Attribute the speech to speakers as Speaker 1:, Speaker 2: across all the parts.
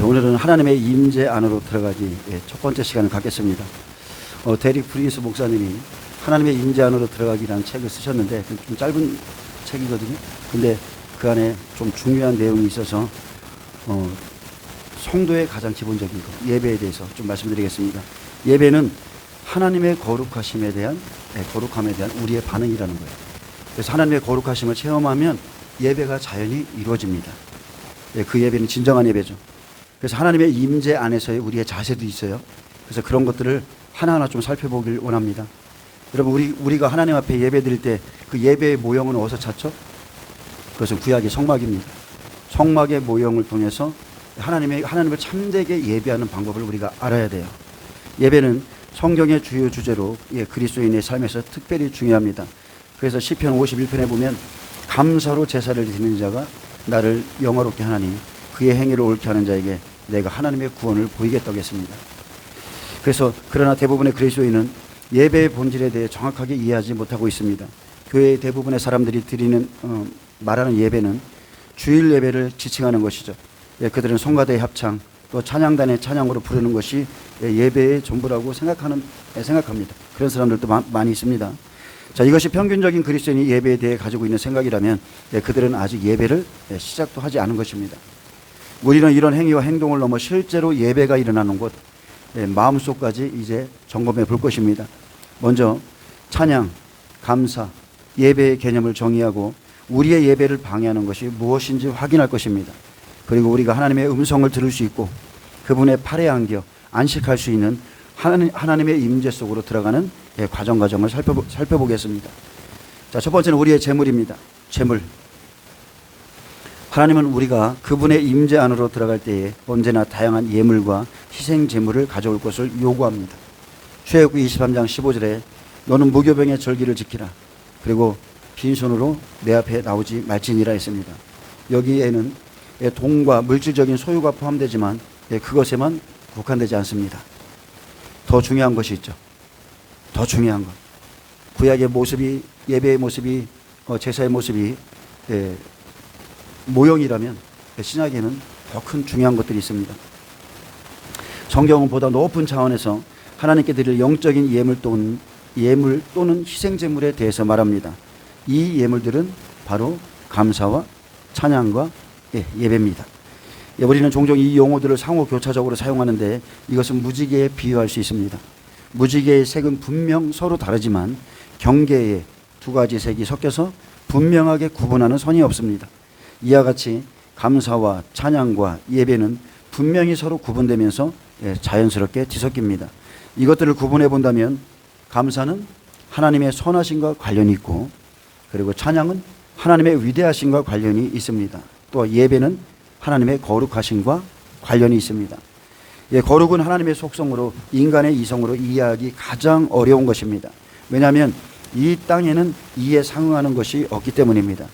Speaker 1: 오늘은 하나님의 임재 안으로 들어가기 첫 번째 시간을 갖겠습니다. 데릭 프리스 목사님이 하나님의 임재 안으로 들어가기라는 책을 쓰셨는데 좀 짧은 책이거든요. 근데 그 안에 좀 중요한 내용이 있어서 성도의 가장 기본적인 것, 예배에 대해서 좀 말씀드리겠습니다. 예배는 하나님의 거룩함에 대한 우리의 반응이라는 거예요. 그래서 하나님의 거룩하심을 체험하면 예배가 자연히 이루어집니다. 그 예배는 진정한 예배죠. 그래서 하나님의 임재 안에서의 우리의 자세도 있어요. 그래서 그런 것들을 하나하나 좀 살펴보길 원합니다. 여러분, 우리가 하나님 앞에 예배 드릴 때 그 예배의 모형은 어디서 찾죠? 그것은 구약의 성막입니다. 성막의 모형을 통해서 하나님을 참되게 예배하는 방법을 우리가 알아야 돼요. 예배는 성경의 주요 주제로 그리스도인의 삶에서 특별히 중요합니다. 그래서 시편 51편에 보면 감사로 제사를 드리는 자가 나를 영화롭게 하나니 그의 행위를 옳게 하는 자에게 내가 하나님의 구원을 보이겠다고 했습니다. 그래서 그러나 대부분의 그리스도인은 예배의 본질에 대해 정확하게 이해하지 못하고 있습니다. 교회의 대부분의 사람들이 말하는 예배는 주일 예배를 지칭하는 것이죠. 그들은 성가대의 합창 또 찬양단의 찬양으로 부르는 것이 예배의 전부라고 생각합니다. 그런 사람들도 많이 있습니다. 자, 이것이 평균적인 그리스도인이 예배에 대해 가지고 있는 생각이라면 그들은 아직 예배를 시작도 하지 않은 것입니다. 우리는 이런 행위와 행동을 넘어 실제로 예배가 일어나는 곳, 마음속까지 이제 점검해 볼 것입니다. 먼저 찬양, 감사, 예배의 개념을 정의하고 우리의 예배를 방해하는 것이 무엇인지 확인할 것입니다. 그리고 우리가 하나님의 음성을 들을 수 있고 그분의 팔에 안겨 안식할 수 있는 하나님의 임재 속으로 들어가는 과정을 살펴보겠습니다. 자, 첫 번째는 우리의 재물입니다. 재물. 하나님은 우리가 그분의 임재 안으로 들어갈 때에 언제나 다양한 예물과 희생 제물을 가져올 것을 요구합니다. 출애굽기 23장 15절에 너는 무교병의 절기를 지키라. 그리고 빈손으로 내 앞에 나오지 말지니라 했습니다. 여기에는 돈과 물질적인 소유가 포함되지만 그것에만 국한되지 않습니다. 더 중요한 것이 있죠. 더 중요한 것. 구약의 모습이, 예배의 모습이, 제사의 모습이 모형이라면 신약에는 더 큰 중요한 것들이 있습니다. 성경은 보다 높은 차원에서 하나님께 드릴 영적인 예물 또는 희생제물에 대해서 말합니다. 이 예물들은 바로 감사와 찬양과 예배입니다. 우리는 종종 이 용어들을 상호 교차적으로 사용하는데 이것은 무지개에 비유할 수 있습니다. 무지개의 색은 분명 서로 다르지만 경계에 두 가지 색이 섞여서 분명하게 구분하는 선이 없습니다. 이와 같이 감사와 찬양과 예배는 분명히 서로 구분되면서 자연스럽게 뒤섞입니다. 이것들을 구분해 본다면 감사는 하나님의 선하심과 관련이 있고 그리고 찬양은 하나님의 위대하심과 관련이 있습니다. 또 예배는 하나님의 거룩하심과 관련이 있습니다. 거룩은 하나님의 속성으로 인간의 이성으로 이해하기 가장 어려운 것입니다. 왜냐하면 이 땅에는 이에 상응하는 것이 없기 때문입니다.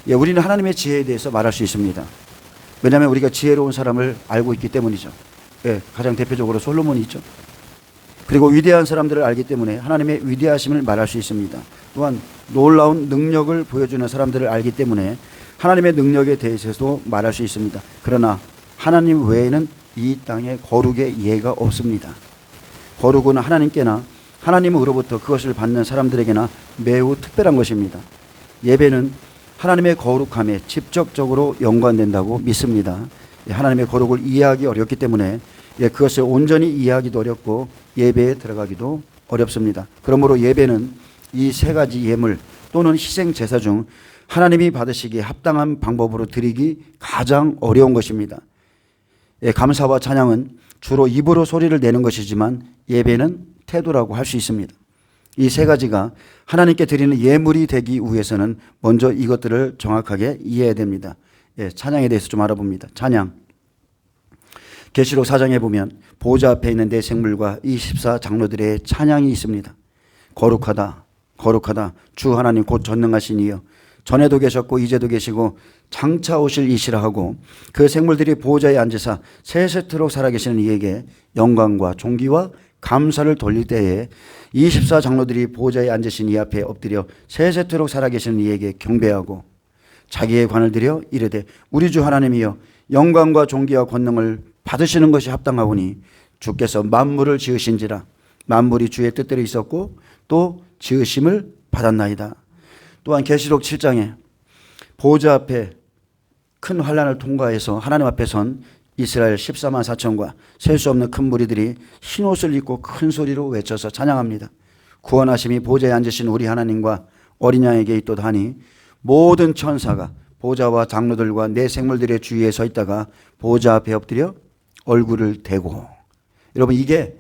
Speaker 1: 우리는 하나님의 지혜에 대해서 말할 수 있습니다. 왜냐하면 우리가 지혜로운 사람을 알고 있기 때문이죠. 가장 대표적으로 솔로몬이 있죠. 그리고 위대한 사람들을 알기 때문에 하나님의 위대하심을 말할 수 있습니다. 또한 놀라운 능력을 보여주는 사람들을 알기 때문에 하나님의 능력에 대해서도 말할 수 있습니다. 그러나 하나님 외에는 이 땅에 거룩의 예가 없습니다. 거룩은 하나님께나 하나님으로부터 그것을 받는 사람들에게나 매우 특별한 것입니다. 예배는 하나님의 거룩함에 직접적으로 연관된다고 믿습니다. 하나님의 거룩을 이해하기 어렵기 때문에 그것을 온전히 이해하기도 어렵고 예배에 들어가기도 어렵습니다. 그러므로 예배는 이 세 가지 예물 또는 희생 제사 중 하나님이 받으시기에 합당한 방법으로 드리기 가장 어려운 것입니다. 감사와 찬양은 주로 입으로 소리를 내는 것이지만 예배는 태도라고 할 수 있습니다. 이 세 가지가 하나님께 드리는 예물이 되기 위해서는 먼저 이것들을 정확하게 이해해야 됩니다. 찬양에 대해서 좀 알아봅니다. 찬양. 계시록 4장에 보면 보좌 앞에 있는 네 생물과 24 장로들의 찬양이 있습니다. 거룩하다, 거룩하다, 주 하나님 곧 전능하신 이여 전에도 계셨고 이제도 계시고 장차 오실 이시라 하고 그 생물들이 보좌에 앉으사 세세토록 살아계시는 이에게 영광과 존귀와 감사를 돌릴 때에 24 장로들이 보좌에 앉으신 이 앞에 엎드려 세세토록 살아계시는 이에게 경배하고 자기의 관을 들여 이르되 우리 주 하나님이여 영광과 존귀와 권능을 받으시는 것이 합당하오니 주께서 만물을 지으신지라 만물이 주의 뜻대로 있었고 또 지으심을 받았나이다. 또한 계시록 7장에 보좌 앞에 큰 환난을 통과해서 하나님 앞에 선 이스라엘 14만 4천과 셀 수 없는 큰 무리들이 흰옷을 입고 큰 소리로 외쳐서 찬양합니다. 구원하심이 보좌에 앉으신 우리 하나님과 어린 양에게 있도다니 모든 천사가 보좌와 장로들과 내 생물들의 주위에 서 있다가 보좌 앞에 엎드려 얼굴을 대고. 여러분, 이게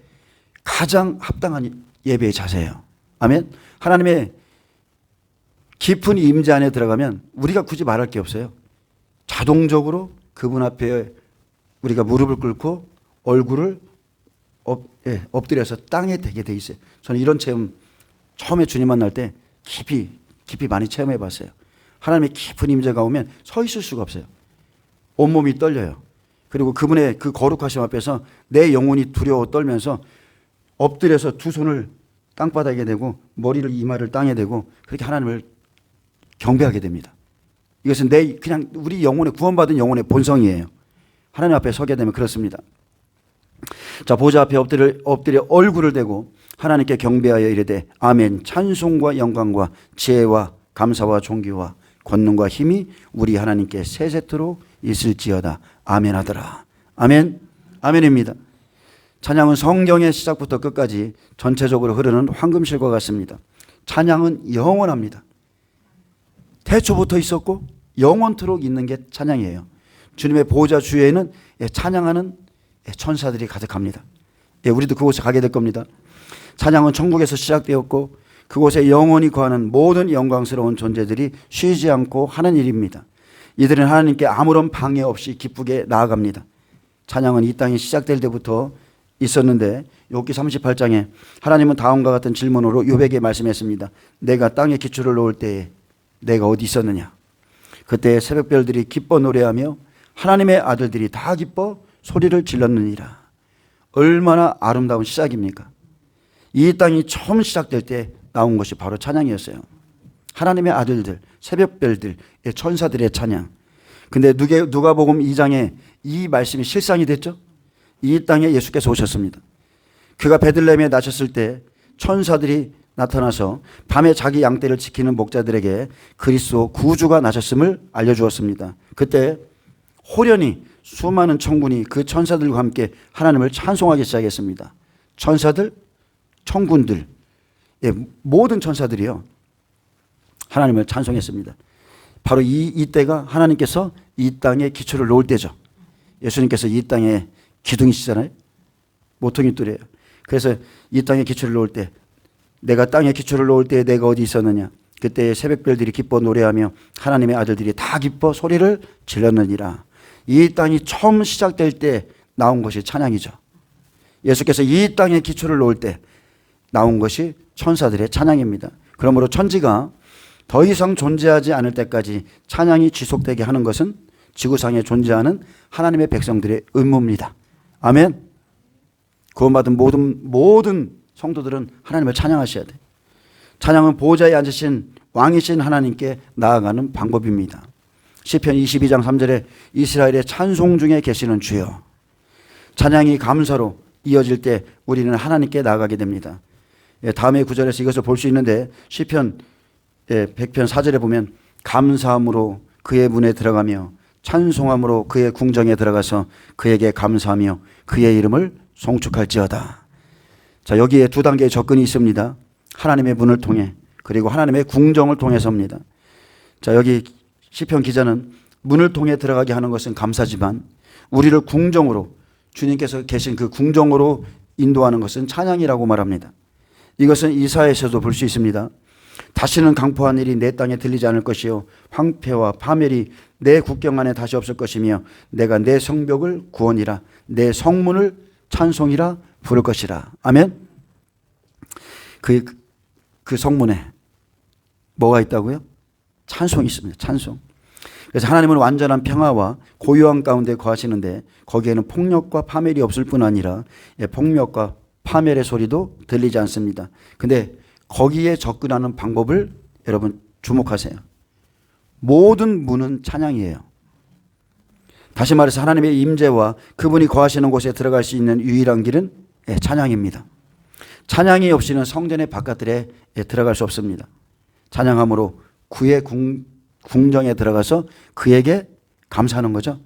Speaker 1: 가장 합당한 예배의 자세예요. 아멘. 하나님의 깊은 임재 안에 들어가면 우리가 굳이 말할 게 없어요. 자동적으로 그분 앞에 우리가 무릎을 꿇고 얼굴을 엎드려서 땅에 대게 돼 있어요. 저는 이런 체험 처음에 주님 만날 때 깊이 많이 체험해 봤어요. 하나님의 깊은 임재가 오면 서 있을 수가 없어요. 온몸이 떨려요. 그리고 그분의 그 거룩하심 앞에서 내 영혼이 두려워 떨면서 엎드려서 두 손을 땅바닥에 대고 머리를 이마를 땅에 대고 그렇게 하나님을 경배하게 됩니다. 이것은 그냥 우리 영혼의 구원받은 영혼의 본성이에요. 하나님 앞에 서게 되면 그렇습니다. 자, 보좌 앞에 엎드려 얼굴을 대고 하나님께 경배하여 이르되 아멘. 찬송과 영광과 지혜와 감사와 존귀와 권능과 힘이 우리 하나님께 세세토록 있을지어다. 아멘 하더라. 아멘. 아멘입니다. 찬양은 성경의 시작부터 끝까지 전체적으로 흐르는 황금실과 같습니다. 찬양은 영원합니다. 태초부터 있었고 영원토록 있는 게 찬양이에요. 주님의 보좌 주위에는 찬양하는 천사들이 가득합니다. 우리도 그곳에 가게 될 겁니다. 찬양은 천국에서 시작되었고 그곳에 영원히 거하는 모든 영광스러운 존재들이 쉬지 않고 하는 일입니다. 이들은 하나님께 아무런 방해 없이 기쁘게 나아갑니다. 찬양은 이 땅이 시작될 때부터 있었는데 욥기 38장에 하나님은 다음과 같은 질문으로 욥에게 말씀했습니다. 내가 땅에 기초를 놓을 때에 내가 어디 있었느냐? 그때 새벽별들이 기뻐 노래하며 하나님의 아들들이 다 기뻐 소리를 질렀느니라. 얼마나 아름다운 시작입니까? 이 땅이 처음 시작될 때 나온 것이 바로 찬양이었어요. 하나님의 아들들, 새벽별들, 천사들의 찬양. 근데 누가복음 2장에 이 말씀이 실상이 됐죠? 이 땅에 예수께서 오셨습니다. 그가 베들레헴에 나셨을 때 천사들이 나타나서 밤에 자기 양떼를 지키는 목자들에게 그리스도 구주가 나셨음을 알려주었습니다. 그때 호련히 수많은 천군이 그 천사들과 함께 하나님을 찬송하기 시작했습니다. 천사들, 천군들, 모든 천사들이요 하나님을 찬송했습니다. 바로 이때가 하나님께서 이 땅에 기초를 놓을 때죠. 예수님께서 이 땅에 기둥이시잖아요. 모퉁이 뚫이에요. 그래서 이 땅에 기초를 놓을 때 내가 땅에 기초를 놓을 때 내가 어디 있었느냐? 그때 새벽별들이 기뻐 노래하며 하나님의 아들들이 다 기뻐 소리를 질렀느니라. 이 땅이 처음 시작될 때 나온 것이 찬양이죠. 예수께서 이 땅에 기초를 놓을 때 나온 것이 천사들의 찬양입니다. 그러므로 천지가 더 이상 존재하지 않을 때까지 찬양이 지속되게 하는 것은 지구상에 존재하는 하나님의 백성들의 의무입니다. 아멘. 구원받은 모든 성도들은 하나님을 찬양하셔야 돼. 찬양은 보좌에 앉으신 왕이신 하나님께 나아가는 방법입니다. 시편 22장 3절에 이스라엘의 찬송 중에 계시는 주여. 찬양이 감사로 이어질 때 우리는 하나님께 나아가게 됩니다. 다음의 구절에서 이것을 볼 수 있는데 시편 100편 4절에 보면 감사함으로 그의 문에 들어가며 찬송함으로 그의 궁정에 들어가서 그에게 감사하며 그의 이름을 송축할지어다. 자, 여기에 두 단계의 접근이 있습니다. 하나님의 문을 통해 그리고 하나님의 궁정을 통해서입니다. 자, 여기 시편 기자는 문을 통해 들어가게 하는 것은 감사지만 우리를 궁정으로 주님께서 계신 그 궁정으로 인도하는 것은 찬양이라고 말합니다. 이것은 이사야에서도 볼 수 있습니다. 다시는 강포한 일이 내 땅에 들리지 않을 것이요 황폐와 파멸이 내 국경 안에 다시 없을 것이며 내가 내 성벽을 구원이라 내 성문을 찬송이라 부를 것이라. 아멘. 그 성문에 뭐가 있다고요? 찬송이 있습니다. 찬송. 그래서 하나님은 완전한 평화와 고요한 가운데 거하시는데 거기에는 폭력과 파멸이 없을 뿐 아니라 폭력과 파멸의 소리도 들리지 않습니다. 근데 거기에 접근하는 방법을 여러분 주목하세요. 모든 문은 찬양이에요. 다시 말해서 하나님의 임재와 그분이 거하시는 곳에 들어갈 수 있는 유일한 길은 찬양입니다. 찬양이 없이는 성전의 바깥들에 들어갈 수 없습니다. 찬양함으로 그의 궁정에 들어가서 그에게 감사하는 거죠.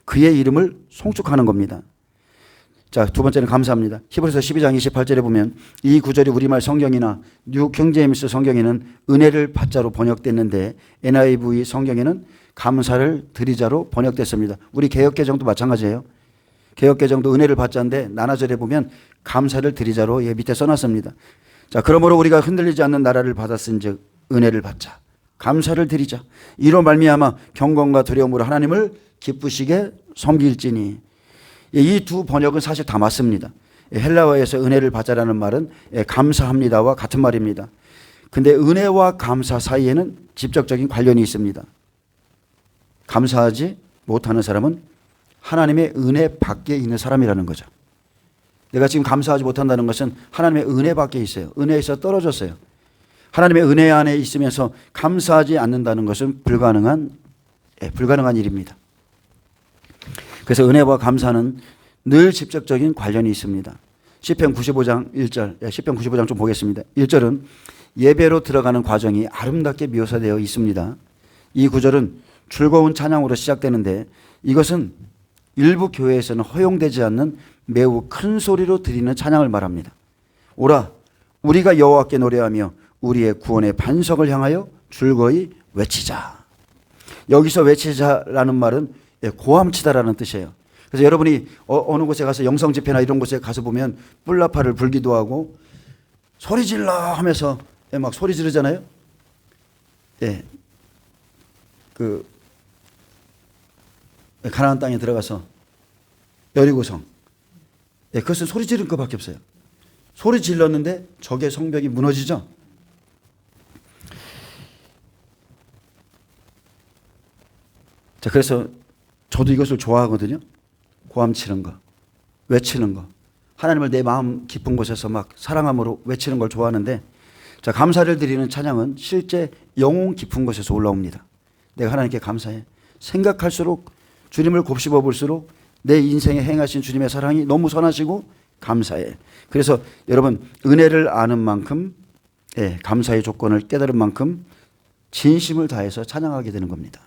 Speaker 1: 그의 이름을 송축하는 겁니다. 자, 두 번째는 감사합니다. 히브리서 12장 28절에 보면 이 구절이 우리말 성경이나 뉴 킹제임스 성경에는 은혜를 받자로 번역됐는데 NIV 성경에는 감사를 드리자로 번역됐습니다. 우리 개역개정도 마찬가지예요. 개역개정도 은혜를 받자인데 나나절에 보면 감사를 드리자로 밑에 써놨습니다. 자, 그러므로 우리가 흔들리지 않는 나라를 받았은즉 은혜를 받자, 감사를 드리자. 이로 말미암아 경건과 두려움으로 하나님을 기쁘시게 섬길지니. 이 두 번역은 사실 다 맞습니다. 헬라어에서 은혜를 받자라는 말은 감사합니다와 같은 말입니다. 근데 은혜와 감사 사이에는 직접적인 관련이 있습니다. 감사하지 못하는 사람은 하나님의 은혜 밖에 있는 사람이라는 거죠. 내가 지금 감사하지 못한다는 것은 하나님의 은혜 밖에 있어요. 은혜에서 떨어졌어요. 하나님의 은혜 안에 있으면서 감사하지 않는다는 것은 불가능한 일입니다. 그래서 은혜와 감사는 늘 직접적인 관련이 있습니다. 시편 95장 1절, 시편 95장 좀 보겠습니다. 1절은 예배로 들어가는 과정이 아름답게 묘사되어 있습니다. 이 구절은 즐거운 찬양으로 시작되는데 이것은 일부 교회에서는 허용되지 않는 매우 큰 소리로 드리는 찬양을 말합니다. 오라, 우리가 여호와께 노래하며 우리의 구원의 반석을 향하여 즐거이 외치자. 여기서 외치자라는 말은 고함치다라는 뜻이에요. 그래서 여러분이 어느 곳에 가서 영성 집회나 이런 곳에 가서 보면 뿔나파를 불기도 하고 소리 질러 하면서 막 소리 지르잖아요. 가나안 땅에 들어가서 여리고성, 그것은 소리 지른 것밖에 없어요. 소리 질렀는데 적의 성벽이 무너지죠. 자, 그래서 저도 이것을 좋아하거든요. 고함치는 거, 외치는 거, 하나님을 내 마음 깊은 곳에서 막 사랑함으로 외치는 걸 좋아하는데, 자, 감사를 드리는 찬양은 실제 영혼 깊은 곳에서 올라옵니다. 내가 하나님께 감사해. 생각할수록, 주님을 곱씹어 볼수록 내 인생에 행하신 주님의 사랑이 너무 선하시고 감사해. 그래서 여러분, 은혜를 아는 만큼, 감사의 조건을 깨달은 만큼 진심을 다해서 찬양하게 되는 겁니다.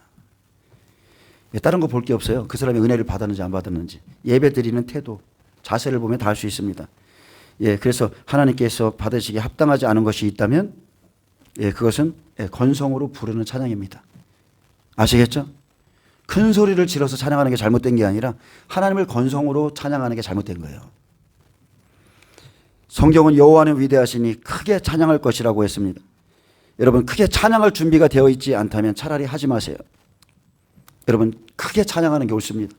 Speaker 1: 다른 거 볼 게 없어요. 그 사람이 은혜를 받았는지 안 받았는지. 예배 드리는 태도, 자세를 보면 다 알 수 있습니다. 그래서 하나님께서 받으시기에 합당하지 않은 것이 있다면 그것은 건성으로 부르는 찬양입니다. 아시겠죠? 큰 소리를 질러서 찬양하는 게 잘못된 게 아니라 하나님을 건성으로 찬양하는 게 잘못된 거예요. 성경은 여호와는 위대하시니 크게 찬양할 것이라고 했습니다. 여러분, 크게 찬양할 준비가 되어 있지 않다면 차라리 하지 마세요. 여러분, 크게 찬양하는 게 옳습니다.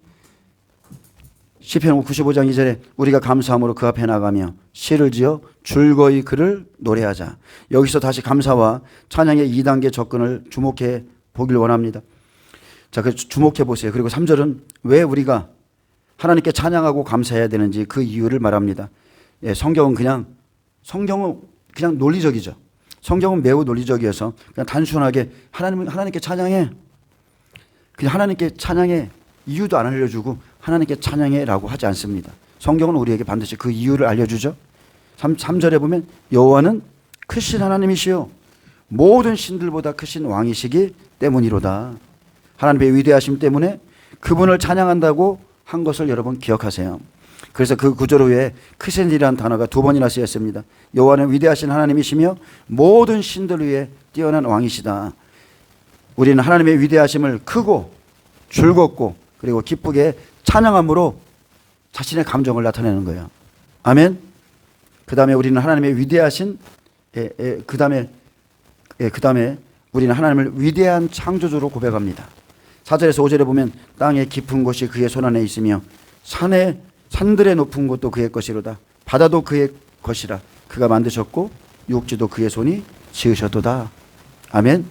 Speaker 1: 시편 95장 2절에 우리가 감사함으로 그 앞에 나가며 시를 지어 즐거이 그를 노래하자. 여기서 다시 감사와 찬양의 2단계 접근을 주목해 보길 원합니다. 자, 그 주목해 보세요. 그리고 3절은 왜 우리가 하나님께 찬양하고 감사해야 되는지 그 이유를 말합니다. 성경은 그냥 논리적이죠. 성경은 매우 논리적이어서 그냥 단순하게 하나님께 찬양해. 그냥 하나님께 찬양해 이유도 안 알려주고 하나님께 찬양해라고 하지 않습니다. 성경은 우리에게 반드시 그 이유를 알려주죠. 3절에 보면 여호와는 크신 하나님이시요 모든 신들보다 크신 왕이시기 때문이로다. 하나님의 위대하심 때문에 그분을 찬양한다고 한 것을 여러분 기억하세요. 그래서 그 구절 후에 크신이라는 단어가 2번이나 쓰였습니다. 여호와는 위대하신 하나님이시며 모든 신들 위에 뛰어난 왕이시다. 우리는 하나님의 위대하심을 크고 즐겁고 그리고 기쁘게 찬양함으로 자신의 감정을 나타내는 거예요. 아멘. 그 다음에 우리는 하나님의 위대하신 그 다음에 우리는 하나님을 위대한 창조주로 고백합니다. 4절에서 5절에 보면 땅의 깊은 곳이 그의 손안에 있으며 산들의 높은 곳도 그의 것이로다. 바다도 그의 것이라. 그가 만드셨고 육지도 그의 손이 지으셨도다. 아멘.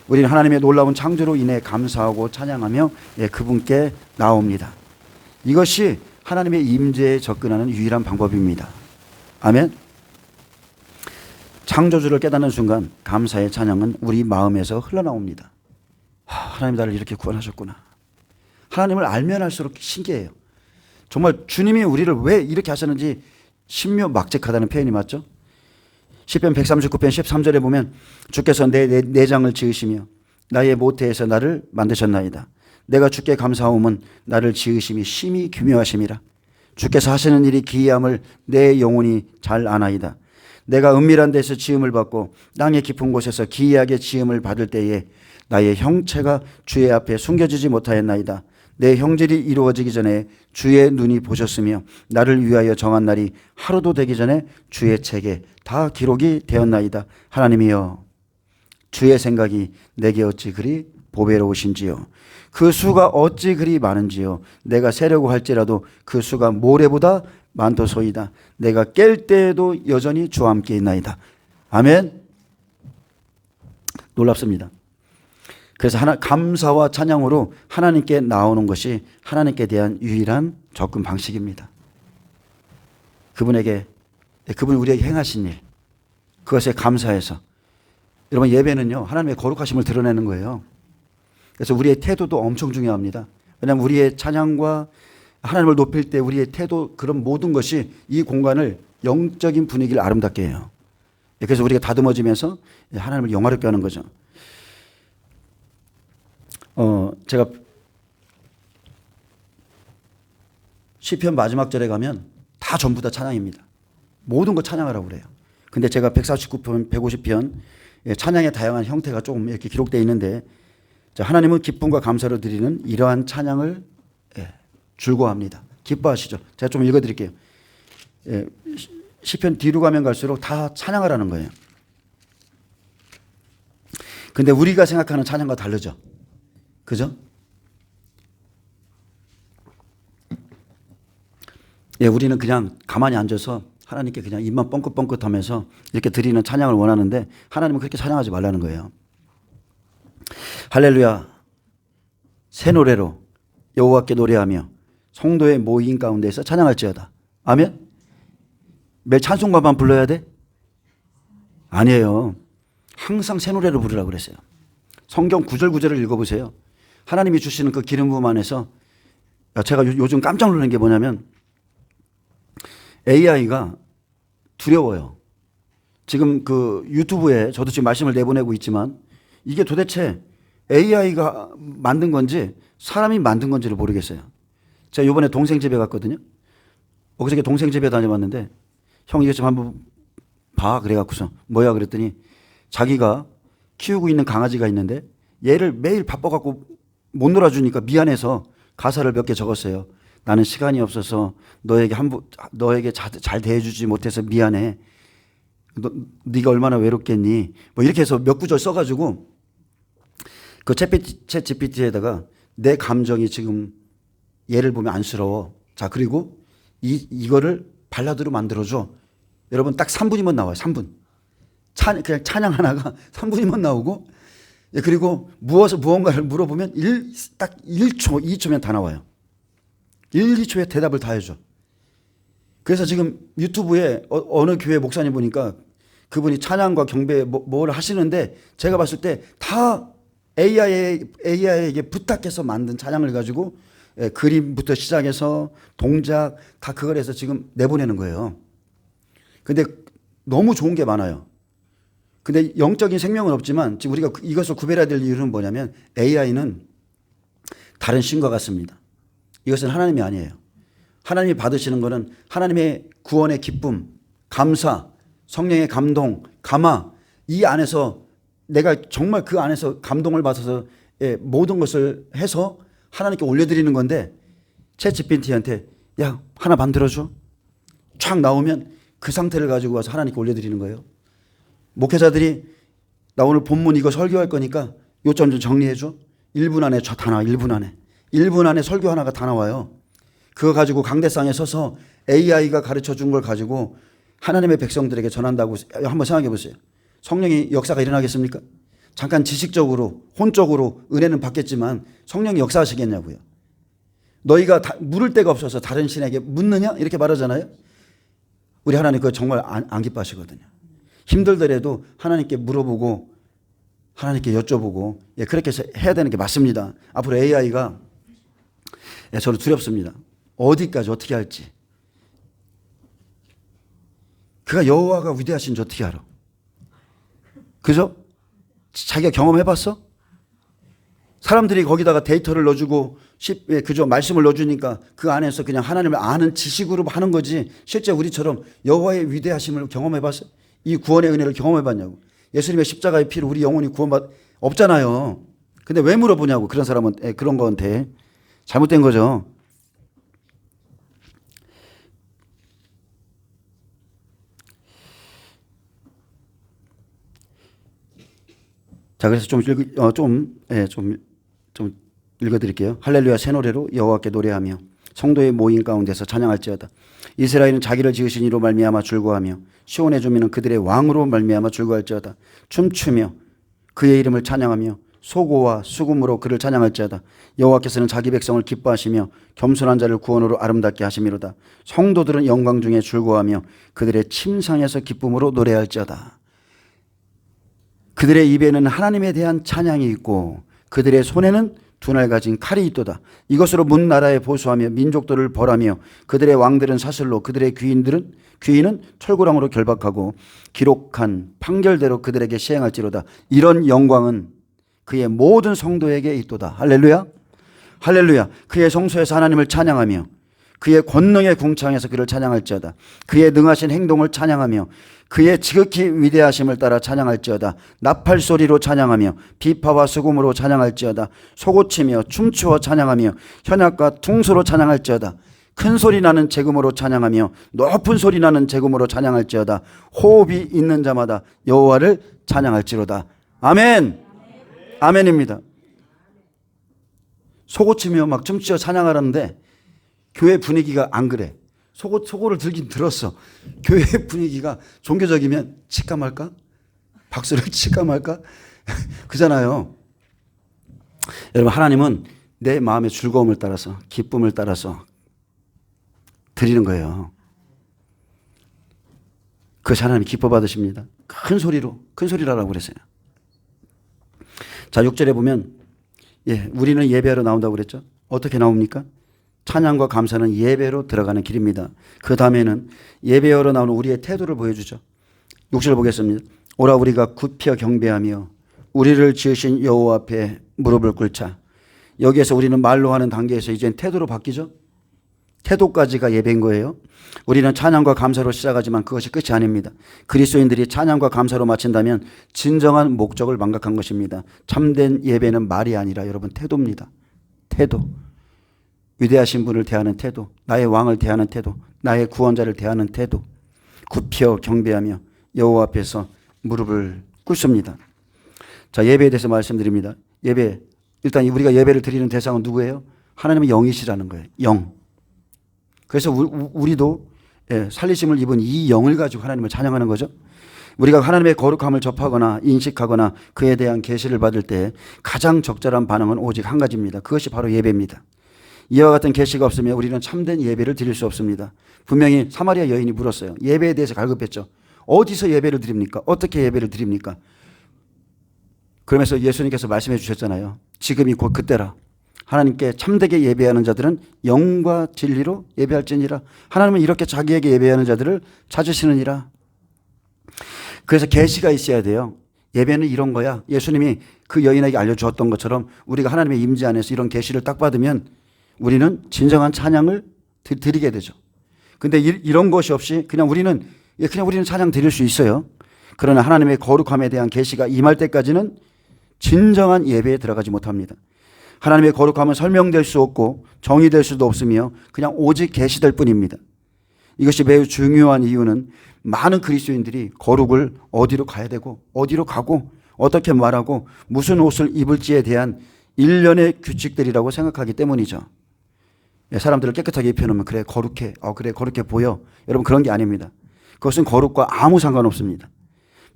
Speaker 1: 우리는 하나님의 놀라운 창조로 인해 감사하고 찬양하며 그분께 나옵니다. 이것이 하나님의 임재에 접근하는 유일한 방법입니다. 아멘. 창조주를 깨닫는 순간 감사의 찬양은 우리 마음에서 흘러나옵니다. 하나님 나를 이렇게 구원하셨구나. 하나님을 알면 알수록 신기해요. 정말 주님이 우리를 왜 이렇게 하셨는지 신묘막측하다는 표현이 맞죠? 시편 139편 13절에 보면 주께서 내 내장을 지으시며 나의 모태에서 나를 만드셨나이다. 내가 주께 감사함은 나를 지으심이 심히 기묘하심이라. 주께서 하시는 일이 기이함을 내 영혼이 잘 아나이다. 내가 은밀한 데서 지음을 받고 땅의 깊은 곳에서 기이하게 지음을 받을 때에 나의 형체가 주의 앞에 숨겨지지 못하였나이다. 내 형질이 이루어지기 전에 주의 눈이 보셨으며 나를 위하여 정한 날이 하루도 되기 전에 주의 책에 다 기록이 되었나이다. 하나님이여, 주의 생각이 내게 어찌 그리 보배로우신지요. 그 수가 어찌 그리 많은지요. 내가 세려고 할지라도 그 수가 모래보다 많도소이다. 내가 깰 때에도 여전히 주와 함께 있나이다. 아멘. 놀랍습니다. 그래서 감사와 찬양으로 하나님께 나오는 것이 하나님께 대한 유일한 접근 방식입니다. 그분이 우리에게 행하신 일, 그것에 감사해서. 여러분, 예배는요, 하나님의 거룩하심을 드러내는 거예요. 그래서 우리의 태도도 엄청 중요합니다. 왜냐하면 우리의 찬양과 하나님을 높일 때 우리의 태도, 그런 모든 것이 이 공간을 영적인 분위기를 아름답게 해요. 그래서 우리가 다듬어지면서 하나님을 영화롭게 하는 거죠. 제가 시편 마지막 절에 가면 다 전부 다 찬양입니다. 모든 거 찬양하라고 그래요. 근데 제가 149편, 150편 찬양의 다양한 형태가 조금 이렇게 기록되어 있는데, 하나님은 기쁨과 감사로 드리는 이러한 찬양을 즐거워합니다. 기뻐하시죠. 제가 좀 읽어드릴게요. 시편 뒤로 가면 갈수록 다 찬양하라는 거예요. 근데 우리가 생각하는 찬양과 다르죠. 그죠? 우리는 그냥 가만히 앉아서 하나님께 그냥 입만 뻥긋뻥긋하면서 이렇게 드리는 찬양을 원하는데, 하나님은 그렇게 찬양하지 말라는 거예요. 할렐루야, 새 노래로 여호와께 노래하며 성도의 모임 가운데서 찬양할지어다. 아멘. 매일 찬송가만 불러야 돼? 아니에요. 항상 새 노래로 부르라고 그랬어요. 성경 구절구절을 읽어보세요. 하나님이 주시는 그 기름 부음 안에서, 제가 요즘 깜짝 놀라는 게 뭐냐면 AI가 두려워요. 지금 그 유튜브에 저도 지금 말씀을 내보내고 있지만, 이게 도대체 AI가 만든 건지 사람이 만든 건지를 모르겠어요. 제가 이번에 동생 집에 갔거든요. 그저께 동생 집에 다녀봤는데, 형 이것 좀 한번 봐. 그래갖고서 뭐야 그랬더니, 자기가 키우고 있는 강아지가 있는데 얘를 매일 바빠갖고 못 놀아주니까 미안해서 가사를 몇 개 적었어요. 나는 시간이 없어서 너에게 잘 대해주지 못해서 미안해. 네가 얼마나 외롭겠니? 뭐 이렇게 해서 몇 구절 써가지고 그 챗 GPT에다가 내 감정이 지금 얘를 보면 안쓰러워. 자, 그리고 이거를 발라드로 만들어줘. 여러분, 딱 3분이면 나와요. 3분. 그냥 찬양 하나가 3분이면 나오고, 그리고 무언가를 물어보면 딱 1초, 2초면 다 나와요. 1, 2초에 대답을 다 해줘. 그래서 지금 유튜브에 어느 교회 목사님 보니까 그분이 찬양과 경배 뭘 하시는데, 제가 봤을 때 다 AI에게 부탁해서 만든 찬양을 가지고 그림부터 시작해서 동작 다 그걸 해서 지금 내보내는 거예요. 근데 너무 좋은 게 많아요. 근데 영적인 생명은 없지만, 지금 우리가 이것을 구별해야 될 이유는 뭐냐면, AI는 다른 신과 같습니다. 이것은 하나님이 아니에요. 하나님이 받으시는 것은 하나님의 구원의 기쁨, 감사, 성령의 감동, 감화, 이 안에서 내가 정말 그 안에서 감동을 받아서 모든 것을 해서 하나님께 올려드리는 건데, 챗 GPT한테 야, 하나 만들어줘. 촥 나오면 그 상태를 가지고 와서 하나님께 올려드리는 거예요. 목회자들이 나 오늘 본문 이거 설교할 거니까 요점 좀 정리해줘. 1분 안에 다 나와. 1분 안에 설교 하나가 다 나와요. 그거 가지고 강대상에 서서 AI가 가르쳐 준 걸 가지고 하나님의 백성들에게 전한다고 한번 생각해 보세요. 성령이 역사가 일어나겠습니까? 잠깐 지식적으로 혼적으로 은혜는 받겠지만 성령이 역사하시겠냐고요. 너희가 물을 데가 없어서 다른 신에게 묻느냐? 이렇게 말하잖아요. 우리 하나님 그거 정말 안 기뻐하시거든요. 힘들더라도 하나님께 물어보고 하나님께 여쭤보고 그렇게 해야 되는 게 맞습니다. 앞으로 AI가 저는 두렵습니다. 어디까지 어떻게 할지. 그가 여호와가 위대하신지 어떻게 알아? 그죠? 자기가 경험해봤어? 사람들이 거기다가 데이터를 넣어주고 그죠? 말씀을 넣어주니까 그 안에서 그냥 하나님을 아는 지식으로 하는 거지 실제 우리처럼 여호와의 위대하심을 경험해봤어? 이 구원의 은혜를 경험해봤냐고. 예수님의 십자가의 피로 우리 영혼이 구원받 없잖아요. 근데 왜 물어보냐고. 그런 사람은 그런 건데 잘못된 거죠. 자, 그래서 좀 읽어드릴게요. 할렐루야 새 노래로 여호와께 노래하며 성도의 모임 가운데서 찬양할지어다. 이스라엘은 자기를 지으신 이로 말미암아 즐거워하며 시온의 주민은 그들의 왕으로 말미암아 즐거워할지어다. 춤추며 그의 이름을 찬양하며 소고와 수금으로 그를 찬양할지어다. 여호와께서는 자기 백성을 기뻐하시며 겸손한 자를 구원으로 아름답게 하심이로다. 성도들은 영광 중에 즐거워하며 그들의 침상에서 기쁨으로 노래할지어다. 그들의 입에는 하나님에 대한 찬양이 있고 그들의 손에는 두 날 가진 칼이 있도다. 이것으로 문 나라에 보수하며 민족들을 벌하며 그들의 왕들은 사슬로 그들의 귀인은 철구랑으로 결박하고 기록한 판결대로 그들에게 시행할지로다. 이런 영광은 그의 모든 성도에게 있도다. 할렐루야. 할렐루야. 그의 성소에서 하나님을 찬양하며 그의 권능의 궁창에서 그를 찬양할지어다. 그의 능하신 행동을 찬양하며 그의 지극히 위대하심을 따라 찬양할지어다. 나팔 소리로 찬양하며 비파와 수금으로 찬양할지어다. 소고치며 춤추어 찬양하며 현악과 퉁소로 찬양할지어다. 큰 소리 나는 재금으로 찬양하며 높은 소리 나는 재금으로 찬양할지어다. 호흡이 있는 자마다 여호와를 찬양할지로다. 아멘. 아멘입니다. 소고치며 막 춤추어 찬양하라는데 교회 분위기가 안 그래. 소고를 들긴 들었어. 교회 분위기가 종교적이면 칠까 말까? 박수를 칠까 말까? 그잖아요. 여러분, 하나님은 내 마음의 즐거움을 따라서 기쁨을 따라서 드리는 거예요. 그것이 하나님 기뻐 받으십니다. 큰 소리라고 그랬어요. 자, 6절에 보면 우리는 예배하러 나온다고 그랬죠. 어떻게 나옵니까? 찬양과 감사는 예배로 들어가는 길입니다. 그 다음에는 예배하러 나오는 우리의 태도를 보여주죠. 6절 보겠습니다. 오라 우리가 굽혀 경배하며 우리를 지으신 여호와 앞에 무릎을 꿇자. 여기에서 우리는 말로 하는 단계에서 이젠 태도로 바뀌죠. 태도까지가 예배인 거예요. 우리는 찬양과 감사로 시작하지만 그것이 끝이 아닙니다. 그리스도인들이 찬양과 감사로 마친다면 진정한 목적을 망각한 것입니다. 참된 예배는 말이 아니라 여러분 태도입니다. 태도. 위대하신 분을 대하는 태도, 나의 왕을 대하는 태도, 나의 구원자를 대하는 태도, 굽혀 경배하며 여호와 앞에서 무릎을 꿇습니다. 자, 예배에 대해서 말씀드립니다. 예배, 일단 우리가 예배를 드리는 대상은 누구예요? 하나님의 영이시라는 거예요. 영. 그래서 우리도 살리심을 입은 이 영을 가지고 하나님을 찬양하는 거죠. 우리가 하나님의 거룩함을 접하거나 인식하거나 그에 대한 계시를 받을 때 가장 적절한 반응은 오직 한 가지입니다. 그것이 바로 예배입니다. 이와 같은 계시가 없으면 우리는 참된 예배를 드릴 수 없습니다. 분명히 사마리아 여인이 물었어요. 예배에 대해서 갈급했죠. 어디서 예배를 드립니까? 어떻게 예배를 드립니까? 그러면서 예수님께서 말씀해 주셨잖아요. 지금이 곧 그때라. 하나님께 참되게 예배하는 자들은 영과 진리로 예배할지니라. 하나님은 이렇게 자기에게 예배하는 자들을 찾으시느니라. 그래서 계시가 있어야 돼요. 예배는 이런 거야. 예수님이 그 여인에게 알려주었던 것처럼 우리가 하나님의 임재 안에서 이런 계시를 딱 받으면 우리는 진정한 찬양을 드리게 되죠. 근데 이런 것이 없이 그냥 우리는 찬양 드릴 수 있어요. 그러나 하나님의 거룩함에 대한 계시가 임할 때까지는 진정한 예배에 들어가지 못합니다. 하나님의 거룩함은 설명될 수 없고 정의될 수도 없으며 그냥 오직 계시될 뿐입니다. 이것이 매우 중요한 이유는 많은 그리스도인들이 거룩을 어디로 가야 되고 어디로 가고 어떻게 말하고 무슨 옷을 입을지에 대한 일련의 규칙들이라고 생각하기 때문이죠. 사람들을 깨끗하게 입혀놓으면 그래 거룩해. 그래 거룩해 보여. 여러분 그런 게 아닙니다. 그것은 거룩과 아무 상관없습니다.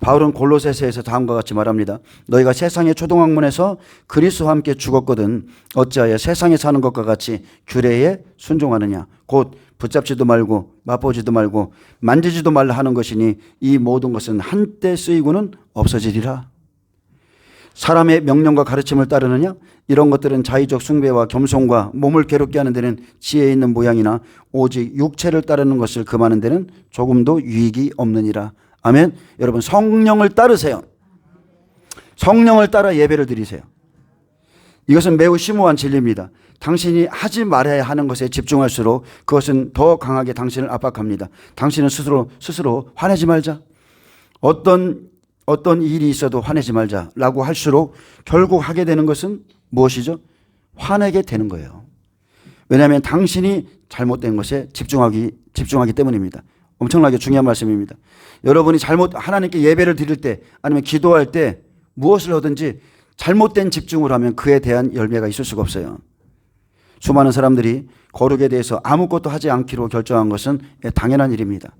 Speaker 1: 바울은 골로새서에서 다음과 같이 말합니다. 너희가 세상의 초등학문에서 그리스도와 함께 죽었거든 어찌하여 세상에 사는 것과 같이 규례에 순종하느냐. 곧 붙잡지도 말고 맛보지도 말고 만지지도 말라 하는 것이니 이 모든 것은 한때 쓰이고는 없어지리라. 사람의 명령과 가르침을 따르느냐? 이런 것들은 자의적 숭배와 겸손과 몸을 괴롭게 하는 데는 지혜 있는 모양이나 오직 육체를 따르는 것을 금하는 데는 조금도 유익이 없느니라. 아멘. 여러분, 성령을 따르세요. 성령을 따라 예배를 드리세요. 이것은 매우 심오한 진리입니다. 당신이 하지 말아야 하는 것에 집중할수록 그것은 더 강하게 당신을 압박합니다. 당신은 스스로 화내지 말자. 어떤 일이 있어도 화내지 말자라고 할수록 결국 하게 되는 것은 무엇이죠? 화내게 되는 거예요. 왜냐하면 당신이 잘못된 것에 집중하기 때문입니다. 엄청나게 중요한 말씀입니다. 여러분이 하나님께 예배를 드릴 때 아니면 기도할 때 무엇을 하든지 잘못된 집중을 하면 그에 대한 열매가 있을 수가 없어요. 수많은 사람들이 거룩에 대해서 아무것도 하지 않기로 결정한 것은 당연한 일입니다.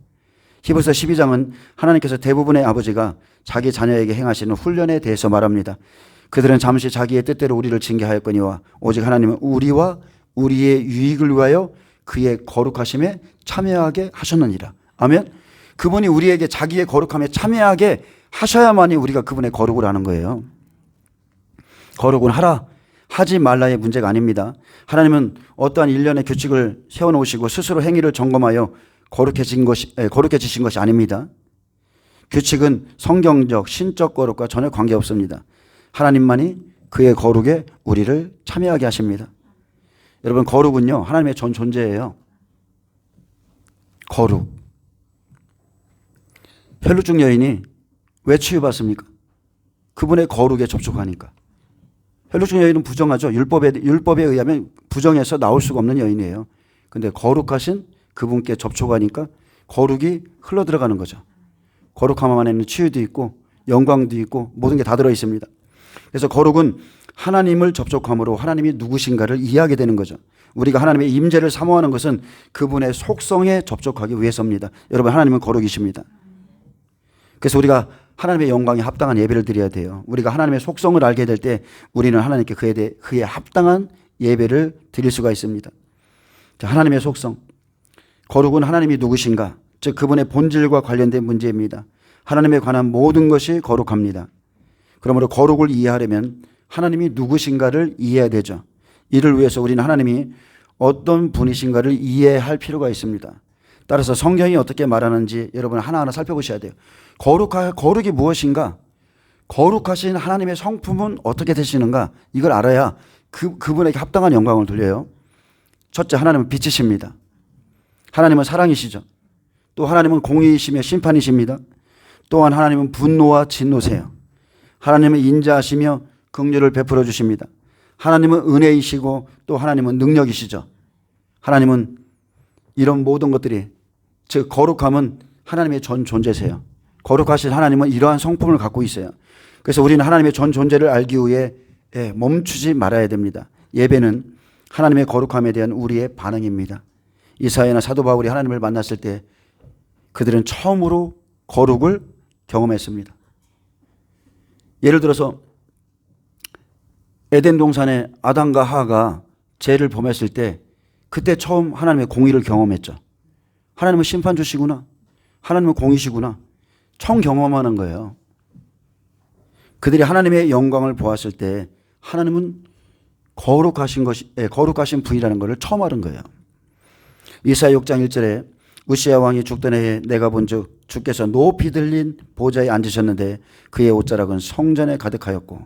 Speaker 1: 히브리서 12장은 하나님께서 대부분의 아버지가 자기 자녀에게 행하시는 훈련에 대해서 말합니다. 그들은 잠시 자기의 뜻대로 우리를 징계하였거니와 오직 하나님은 우리와 우리의 유익을 위하여 그의 거룩하심에 참여하게 하셨느니라. 아멘. 그분이 우리에게 자기의 거룩함에 참여하게 하셔야만이 우리가 그분의 거룩을 하는 거예요. 거룩은 하지 말라의 문제가 아닙니다. 하나님은 어떠한 일련의 규칙을 세워놓으시고 스스로 행위를 점검하여 거룩해지신 것이 아닙니다. 규칙은 성경적, 신적 거룩과 전혀 관계없습니다. 하나님만이 그의 거룩에 우리를 참여하게 하십니다. 여러분, 거룩은요, 하나님의 전 존재예요. 거룩. 혈루증 여인이 왜 치유받습니까? 그분의 거룩에 접촉하니까. 혈루증 여인은 부정하죠. 율법에 의하면 부정해서 나올 수가 없는 여인이에요. 근데 거룩하신 그분께 접촉하니까 거룩이 흘러들어가는 거죠. 거룩함 안에는 치유도 있고 영광도 있고 모든 게 다 들어있습니다. 그래서 거룩은 하나님을 접촉함으로 하나님이 누구신가를 이해하게 되는 거죠. 우리가 하나님의 임재를 사모하는 것은 그분의 속성에 접촉하기 위해서입니다. 여러분, 하나님은 거룩이십니다. 그래서 우리가 하나님의 영광에 합당한 예배를 드려야 돼요. 우리가 하나님의 속성을 알게 될 때 우리는 하나님께 그에 합당한 예배를 드릴 수가 있습니다. 하나님의 속성. 거룩은 하나님이 누구신가, 즉 그분의 본질과 관련된 문제입니다. 하나님에 관한 모든 것이 거룩합니다. 그러므로 거룩을 이해하려면 하나님이 누구신가를 이해해야 되죠. 이를 위해서 우리는 하나님이 어떤 분이신가를 이해할 필요가 있습니다. 따라서 성경이 어떻게 말하는지 여러분 하나하나 살펴보셔야 돼요. 거룩이 무엇인가? 거룩하신 하나님의 성품은 어떻게 되시는가? 이걸 알아야 그분에게 합당한 영광을 돌려요. 첫째, 하나님은 빛이십니다. 하나님은 사랑이시죠. 또 하나님은 공의이시며 심판이십니다. 또한 하나님은 분노와 진노세요. 하나님은 인자하시며 긍휼을 베풀어 주십니다. 하나님은 은혜이시고 또 하나님은 능력이시죠. 하나님은 이런 모든 것들이, 즉 거룩함은 하나님의 전 존재세요. 거룩하신 하나님은 이러한 성품을 갖고 있어요. 그래서 우리는 하나님의 전 존재를 알기 위해 멈추지 말아야 됩니다. 예배는 하나님의 거룩함에 대한 우리의 반응입니다. 이사야나 사도 바울이 하나님을 만났을 때 그들은 처음으로 거룩을 경험했습니다. 예를 들어서 에덴 동산에 아담과 하와가 죄를 범했을 때 그때 처음 하나님의 공의를 경험했죠. 하나님은 심판주시구나. 하나님은 공의시구나. 처음 경험하는 거예요. 그들이 하나님의 영광을 보았을 때 하나님은 거룩하신 분이라는 것을 처음 알은 거예요. 이사야 6장 1절에 우시야 왕이 죽던 해에 내가 본즉 주께서 높이 들린 보좌에 앉으셨는데 그의 옷자락은 성전에 가득하였고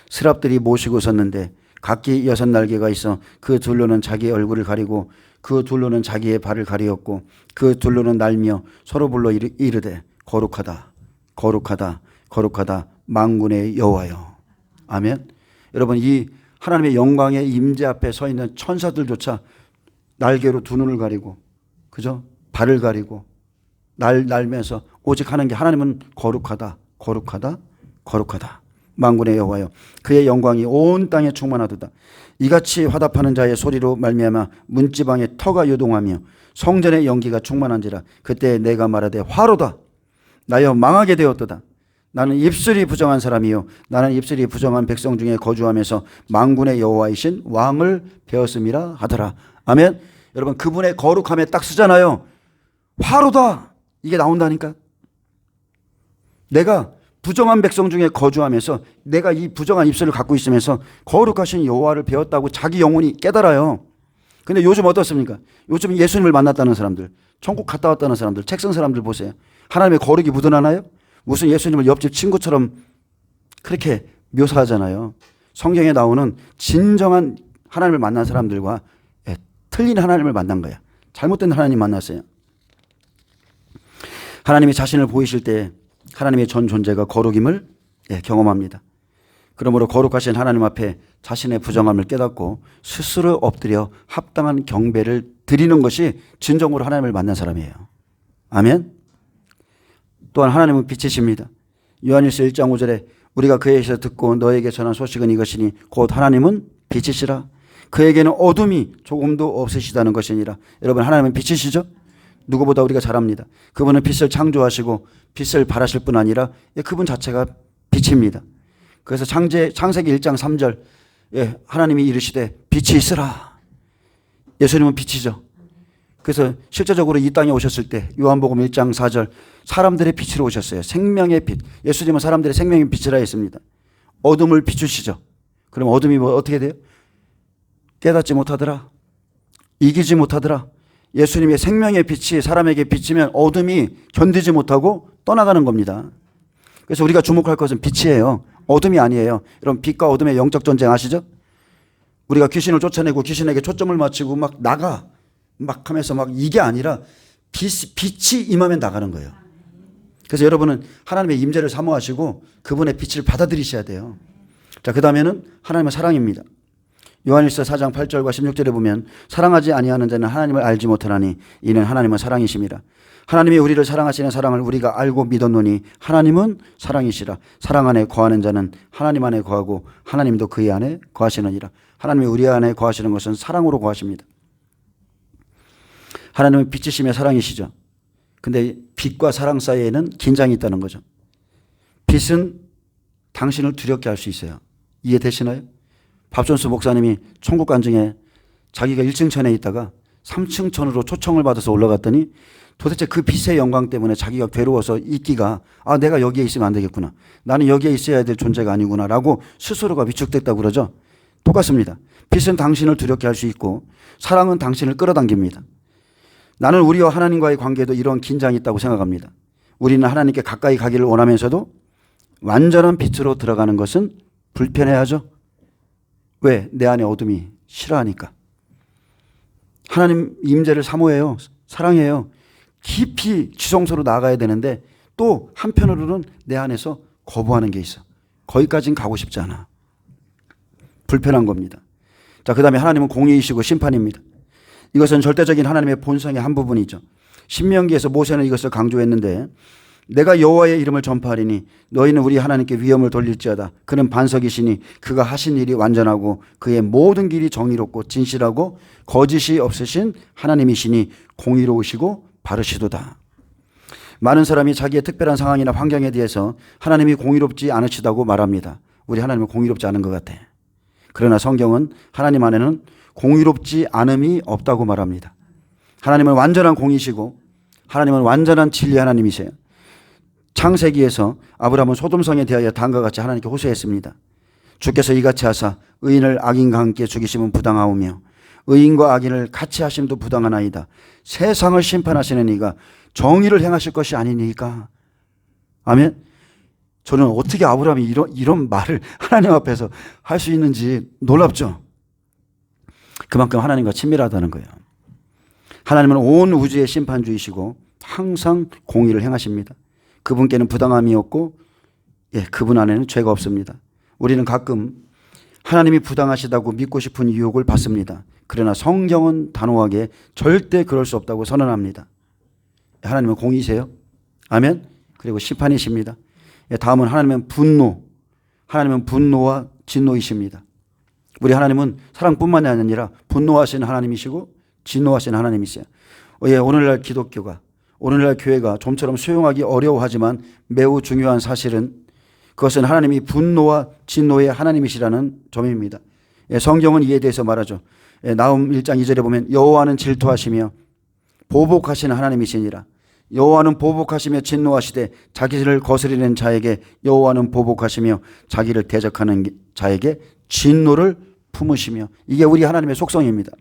Speaker 1: 스랍들이 모시고 섰는데 각기 6날개가 있어 그 둘로는 자기의 얼굴을 가리고 그 둘로는 자기의 발을 가리었고 그 둘로는 날며 서로 불러 이르되 거룩하다 거룩하다 거룩하다 만군의 여호와여. 아멘. 여러분, 이 하나님의 영광의 임재 앞에 서 있는 천사들조차 날개로 두 눈을 가리고, 그죠? 발을 가리고 날면서 오직 하는 게 하나님은 거룩하다 거룩하다 거룩하다 만군의 여호와여 그의 영광이 온 땅에 충만하도다. 이같이 화답하는 자의 소리로 말미암아 문지방에 터가 요동하며 성전의 연기가 충만한지라. 그때 내가 말하되 화로다 나여 망하게 되었도다. 나는 입술이 부정한 사람이요 나는 입술이 부정한 백성 중에 거주하면서 만군의 여호와이신 왕을 배웠음이라 하더라. 아멘. 여러분, 그분의 거룩함에 딱 쓰잖아요. 화로다 이게 나온다니까. 내가 부정한 백성 중에 거주하면서 내가 이 부정한 입술을 갖고 있으면서 거룩하신 여호와를 배웠다고 자기 영혼이 깨달아요. 근데 요즘 어떻습니까? 요즘 예수님을 만났다는 사람들, 천국 갔다 왔다는 사람들, 책성 사람들 보세요. 하나님의 거룩이 묻어나나요? 무슨 예수님을 옆집 친구처럼 그렇게 묘사하잖아요. 성경에 나오는 진정한 하나님을 만난 사람들과 틀린 하나님을 만난 거야. 잘못된 하나님 만났어요. 하나님이 자신을 보이실 때 하나님의 전 존재가 거룩임을 경험합니다. 그러므로 거룩하신 하나님 앞에 자신의 부정함을 깨닫고 스스로 엎드려 합당한 경배를 드리는 것이 진정으로 하나님을 만난 사람이에요. 아멘. 또한 하나님은 빛이십니다. 요한일서 1장 5절에 우리가 그에게서 듣고 너에게 전한 소식은 이것이니 곧 하나님은 빛이시라. 그에게는 어둠이 조금도 없으시다는 것이니라. 여러분, 하나님은 빛이시죠? 누구보다 우리가 잘 압니다. 그분은 빛을 창조하시고 빛을 발하실 뿐 아니라 그분 자체가 빛입니다. 그래서 창세기 1장 3절 하나님이 이르시되 빛이 있으라. 예수님은 빛이죠. 그래서 실제적으로 이 땅에 오셨을 때 요한복음 1장 4절 사람들의 빛으로 오셨어요. 생명의 빛. 예수님은 사람들의 생명의 빛이라 했습니다. 어둠을 비추시죠. 그럼 어둠이 어떻게 돼요? 깨닫지 못하더라. 이기지 못하더라. 예수님의 생명의 빛이 사람에게 비치면 어둠이 견디지 못하고 떠나가는 겁니다. 그래서 우리가 주목할 것은 빛이에요. 어둠이 아니에요. 여러분, 빛과 어둠의 영적 전쟁 아시죠? 우리가 귀신을 쫓아내고 귀신에게 초점을 맞추고 막 나가 막 하면서 막 이게 아니라 빛이 임하면 나가는 거예요. 그래서 여러분은 하나님의 임재를 사모하시고 그분의 빛을 받아들이셔야 돼요. 자, 그 다음에는 하나님의 사랑입니다. 요한일서 4장 8절과 16절에 보면 사랑하지 아니하는 자는 하나님을 알지 못하나니 이는 하나님은 사랑이심이라. 하나님이 우리를 사랑하시는 사랑을 우리가 알고 믿었노니 하나님은 사랑이시라. 사랑 안에 거하는 자는 하나님 안에 거하고 하나님도 그의 안에 거하시느니라. 하나님이 우리 안에 거하시는 것은 사랑으로 거하십니다. 하나님은 빛이시며 사랑이시죠. 근데 빛과 사랑 사이에는 긴장이 있다는 거죠. 빛은 당신을 두렵게 할 수 있어요. 이해되시나요? 밥존스 목사님이 천국 간 중에 자기가 1층 천에 있다가 3층 천으로 초청을 받아서 올라갔더니 도대체 그 빛의 영광 때문에 자기가 괴로워서 있기가 내가 여기에 있으면 안 되겠구나. 나는 여기에 있어야 될 존재가 아니구나 라고 스스로가 위축됐다고 그러죠. 똑같습니다. 빛은 당신을 두렵게 할 수 있고 사랑은 당신을 끌어당깁니다. 나는 우리와 하나님과의 관계에도 이런 긴장이 있다고 생각합니다. 우리는 하나님께 가까이 가기를 원하면서도 완전한 빛으로 들어가는 것은 불편해하죠. 왜? 내 안에 어둠이 싫어하니까. 하나님 임재를 사모해요. 사랑해요. 깊이 지성소로 나아가야 되는데 또 한편으로는 내 안에서 거부하는 게 있어. 거기까지는 가고 싶지 않아. 불편한 겁니다. 자, 그 다음에 하나님은 공의이시고 심판입니다. 이것은 절대적인 하나님의 본성의 한 부분이죠. 신명기에서 모세는 이것을 강조했는데 내가 여호와의 이름을 전파하리니 너희는 우리 하나님께 위엄을 돌릴지어다. 그는 반석이시니 그가 하신 일이 완전하고 그의 모든 길이 정의롭고 진실하고 거짓이 없으신 하나님이시니 공의로우시고 바르시도다. 많은 사람이 자기의 특별한 상황이나 환경에 대해서 하나님이 공의롭지 않으시다고 말합니다. 우리 하나님은 공의롭지 않은 것 같아. 그러나 성경은 하나님 안에는 공의롭지 않음이 없다고 말합니다. 하나님은 완전한 공의시고 하나님은 완전한 진리 하나님이세요. 창세기에서 아브라함은 소돔성에 대하여 다음과 같이 하나님께 호소했습니다. 주께서 이같이 하사 의인을 악인과 함께 죽이심은 부당하오며 의인과 악인을 같이 하심도 부당하나이다. 세상을 심판하시는 이가 정의를 행하실 것이 아니니까. 아멘. 저는 어떻게 아브라함이 이런 말을 하나님 앞에서 할 수 있는지 놀랍죠. 그만큼 하나님과 친밀하다는 거예요. 하나님은 온 우주의 심판주이시고 항상 공의를 행하십니다. 그분께는 부당함이 없고 그분 안에는 죄가 없습니다. 우리는 가끔 하나님이 부당하시다고 믿고 싶은 유혹을 받습니다. 그러나 성경은 단호하게 절대 그럴 수 없다고 선언합니다. 하나님은 공의세요. 아멘. 그리고 심판이십니다. 다음은 하나님은 분노. 하나님은 분노와 진노이십니다. 우리 하나님은 사랑뿐만이 아니라 분노하시는 하나님이시고 진노하시는 하나님이세요. 오늘날 기독교가 오늘날 교회가 좀처럼 수용하기 어려워하지만 매우 중요한 사실은 그것은 하나님이 분노와 진노의 하나님이시라는 점입니다. 성경은 이에 대해서 말하죠. 나훔 1장 2절에 보면 여호와는 질투하시며 보복하시는 하나님이시니라. 여호와는 보복하시며 진노하시되 자기를 거스리는 자에게 여호와는 보복하시며 자기를 대적하는 자에게 진노를 품으시며. 이게 우리 하나님의 속성입니다.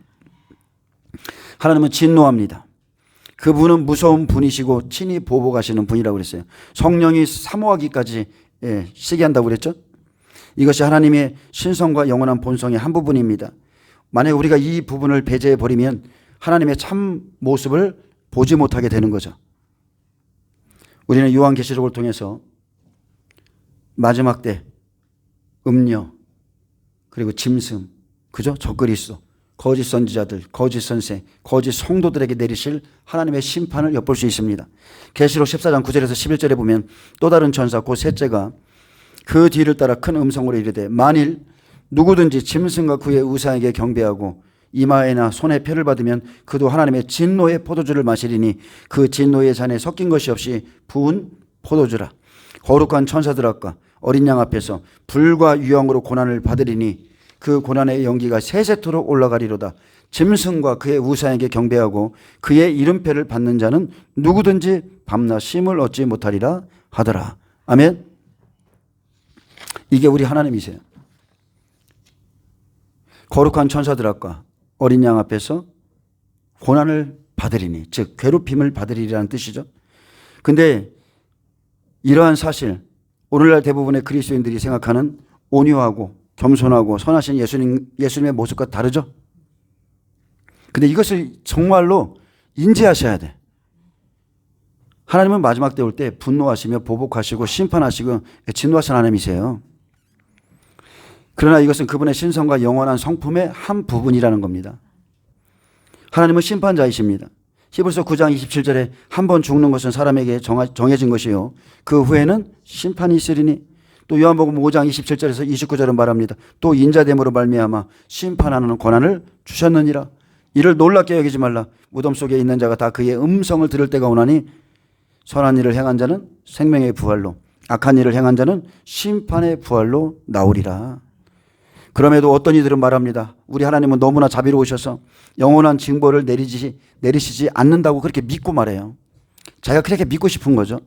Speaker 1: 하나님은 진노합니다. 그분은 무서운 분이시고 친히 보복하시는 분이라고 그랬어요. 성령이 사모하기까지 시기한다고 그랬죠. 이것이 하나님의 신성과 영원한 본성의 한 부분입니다. 만약 우리가 이 부분을 배제해 버리면 하나님의 참 모습을 보지 못하게 되는 거죠. 우리는 요한계시록을 통해서 마지막 때 음녀, 그리고 짐승, 그죠? 적그리스도, 거짓 선지자들, 거짓 선생, 거짓 성도들에게 내리실 하나님의 심판을 엿볼 수 있습니다. 계시록 14장 9절에서 11절에 보면 또 다른 천사 곧 셋째가 그 뒤를 따라 큰 음성으로 이르되 만일 누구든지 짐승과 그의 우상에게 경배하고 이마에나 손에 표를 받으면 그도 하나님의 진노의 포도주를 마시리니 그 진노의 잔에 섞인 것이 없이 부은 포도주라. 거룩한 천사들 앞과 어린 양 앞에서 불과 유황으로 고난을 받으리니 그 고난의 연기가 세세토록 올라가리로다. 짐승과 그의 우상에게 경배하고 그의 이름표를 받는 자는 누구든지 밤낮 쉼을 얻지 못하리라 하더라. 아멘. 이게 우리 하나님이세요. 거룩한 천사들 앞과 어린 양 앞에서 고난을 받으리니, 즉 괴롭힘을 받으리라는 뜻이죠. 근데 이러한 사실, 오늘날 대부분의 그리스도인들이 생각하는 온유하고 겸손하고 선하신 예수님의 모습과 다르죠. 근데 이것을 정말로 인지하셔야 돼. 하나님은 마지막 때 올 때 분노하시며 보복하시고 심판하시고 진노하신 하나님이세요. 그러나 이것은 그분의 신성과 영원한 성품의 한 부분이라는 겁니다. 하나님은 심판자이십니다. 히브리서 9장 27절에 한 번 죽는 것은 사람에게 정해진 것이요 그 후에는 심판이 있으리니, 또 요한복음 5장 27절에서 29절은 말합니다. 또 인자됨으로 말미암아 심판하는 권한을 주셨느니라. 이를 놀랍게 여기지 말라. 무덤 속에 있는 자가 다 그의 음성을 들을 때가 오나니 선한 일을 행한 자는 생명의 부활로, 악한 일을 행한 자는 심판의 부활로 나오리라. 그럼에도 어떤 이들은 말합니다. 우리 하나님은 너무나 자비로우셔서 영원한 징벌을 내리시지 않는다고 그렇게 믿고 말해요. 자기가 그렇게 믿고 싶은 거죠.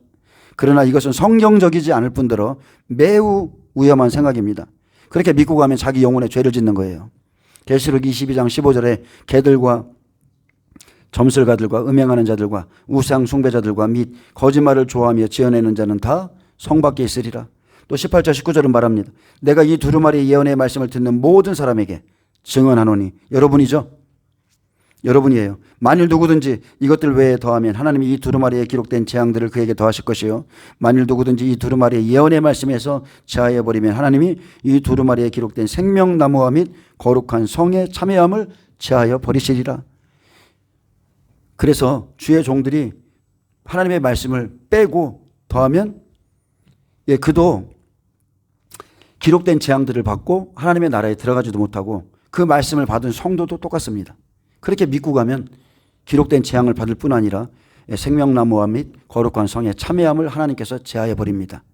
Speaker 1: 그러나 이것은 성경적이지 않을 뿐더러 매우 위험한 생각입니다. 그렇게 믿고 가면 자기 영혼에 죄를 짓는 거예요. 계시록 22장 15절에 개들과 점술가들과 음행하는 자들과 우상 숭배자들과 및 거짓말을 좋아하며 지어내는 자는 다 성 밖에 있으리라. 또 18절 19절은 말합니다. 내가 이 두루마리 예언의 말씀을 듣는 모든 사람에게 증언하노니, 여러분이죠. 여러분이에요. 만일 누구든지 이것들 외에 더하면 하나님이 이 두루마리에 기록된 재앙들을 그에게 더하실 것이요 만일 누구든지 이 두루마리의 예언의 말씀에서 제하여 버리면 하나님이 이 두루마리에 기록된 생명나무와 및 거룩한 성의 참여함을 제하여 버리시리라. 그래서 주의 종들이 하나님의 말씀을 빼고 더하면 그도 기록된 재앙들을 받고 하나님의 나라에 들어가지도 못하고, 그 말씀을 받은 성도도 똑같습니다. 그렇게 믿고 가면 기록된 재앙을 받을 뿐 아니라 생명나무와 및 거룩한 성에 참여함을 하나님께서 제하여 버립니다.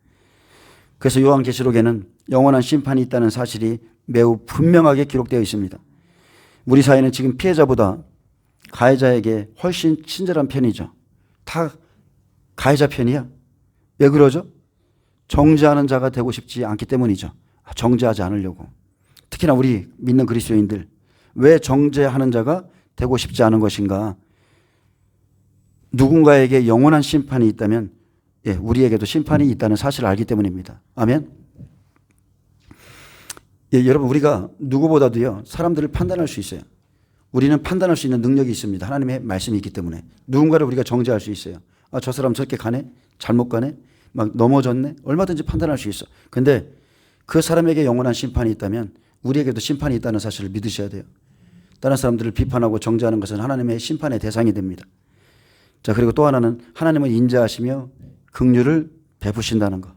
Speaker 1: 그래서 요한계시록에는 영원한 심판이 있다는 사실이 매우 분명하게 기록되어 있습니다. 우리 사회는 지금 피해자보다 가해자에게 훨씬 친절한 편이죠. 다 가해자 편이야. 왜 그러죠? 정죄하는 자가 되고 싶지 않기 때문이죠. 정죄하지 않으려고. 특히나 우리 믿는 그리스도인들, 왜 정죄하는 자가 되고 싶지 않은 것인가? 누군가에게 영원한 심판이 있다면 우리에게도 심판이 있다는 사실을 알기 때문입니다. 아멘. 여러분, 우리가 누구보다도요 사람들을 판단할 수 있어요. 우리는 판단할 수 있는 능력이 있습니다. 하나님의 말씀이 있기 때문에. 누군가를 우리가 정죄할 수 있어요. 저 사람 저렇게 가네? 잘못 가네? 막 넘어졌네? 얼마든지 판단할 수 있어. 근데 그 사람에게 영원한 심판이 있다면 우리에게도 심판이 있다는 사실을 믿으셔야 돼요. 다른 사람들을 비판하고 정죄하는 것은 하나님의 심판의 대상이 됩니다. 자, 그리고 또 하나는 하나님은 인자하시며 긍휼을 베푸신다는 것.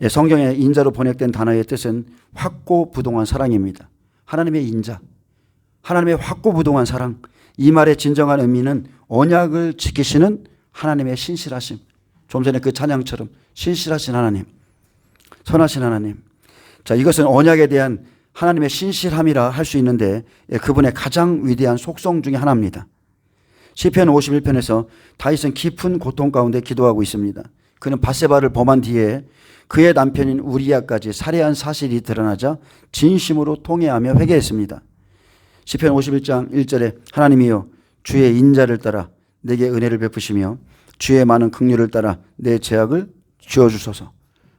Speaker 1: 성경에 인자로 번역된 단어의 뜻은 확고부동한 사랑입니다. 하나님의 인자, 하나님의 확고부동한 사랑. 이 말의 진정한 의미는 언약을 지키시는 하나님의 신실하심. 좀 전에 그 찬양처럼 신실하신 하나님, 선하신 하나님. 자, 이것은 언약에 대한 하나님의 신실함이라 할 수 있는데 그분의 가장 위대한 속성 중에 하나입니다. 시편 51편에서 다윗은 깊은 고통 가운데 기도하고 있습니다. 그는 밧세바를 범한 뒤에 그의 남편인 우리야까지 살해한 사실이 드러나자 진심으로 통회하며 회개했습니다. 시편 51장 1절에 하나님이여 주의 인자를 따라 내게 은혜를 베푸시며 주의 많은 긍휼을 따라 내 죄악을 지어주소서.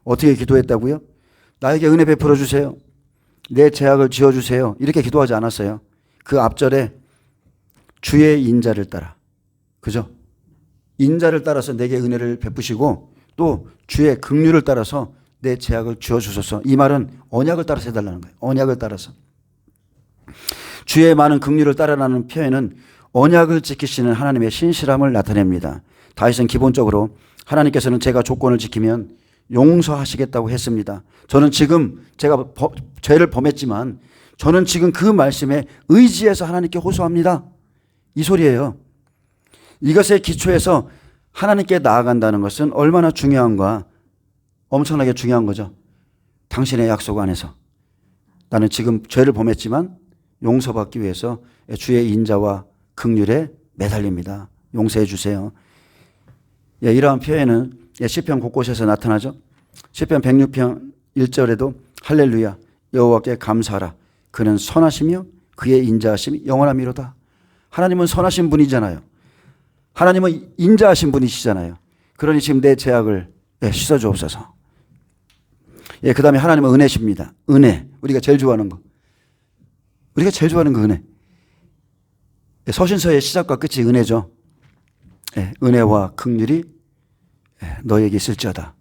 Speaker 1: 어떻게 기도했다고요? 나에게 은혜 베풀어 주세요. 내 죄악을 지어주세요. 이렇게 기도하지 않았어요. 그 앞절에 주의 인자를 따라, 그죠? 인자를 따라서 내게 은혜를 베푸시고 또 주의 긍휼을 따라서 내 죄악을 지어주소서. 이 말은 언약을 따라서 해달라는 거예요. 언약을 따라서. 주의 많은 긍휼을 따라라는 표현은 언약을 지키시는 하나님의 신실함을 나타냅니다. 다윗은 기본적으로 하나님께서는 제가 조건을 지키면 용서하시겠다고 했습니다. 저는 지금 제가 죄를 범했지만 저는 지금 그 말씀에 의지해서 하나님께 호소합니다. 이 소리예요. 이것의 기초에서 하나님께 나아간다는 것은 얼마나 중요한가, 엄청나게 중요한 거죠. 당신의 약속 안에서 나는 지금 죄를 범했지만 용서받기 위해서 주의 인자와 긍휼에 매달립니다. 용서해 주세요. 이러한 표현은 시편 곳곳에서 나타나죠. 시편 106편 1절에도 할렐루야 여호와께 감사하라 그는 선하시며 그의 인자하심이 영원하미로다. 하나님은 선하신 분이잖아요. 하나님은 인자하신 분이시잖아요. 그러니 지금 내 죄악을 씻어주옵소서. 그 다음에 하나님은 은혜십니다. 은혜. 우리가 제일 좋아하는 거. 우리가 제일 좋아하는 그 은혜. 서신서의 시작과 끝이 은혜죠. 은혜와 긍휼이 너에게 있을지어다.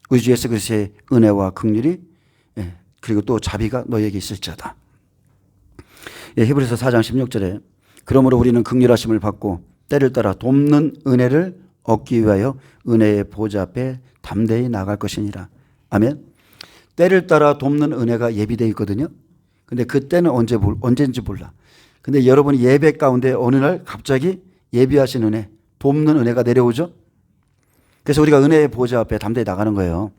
Speaker 1: 우리 주 예수 그리스도의 은혜와 긍휼이 그리고 또 자비가 너에게 있을지어다. 히브리서 4장 16절에 그러므로 우리는 긍휼하심을 받고 때를 따라 돕는 은혜를 얻기 위하여 은혜의 보좌 앞에 담대히 나갈 것이니라. 아멘. 때를 따라 돕는 은혜가 예비되어 있거든요. 근데 그 때는 언제인지 몰라. 근데 여러분이 예배 가운데 어느 날 갑자기 예비하신 은혜, 돕는 은혜가 내려오죠. 그래서 우리가 은혜의 보좌 앞에 담대히 나가는 거예요.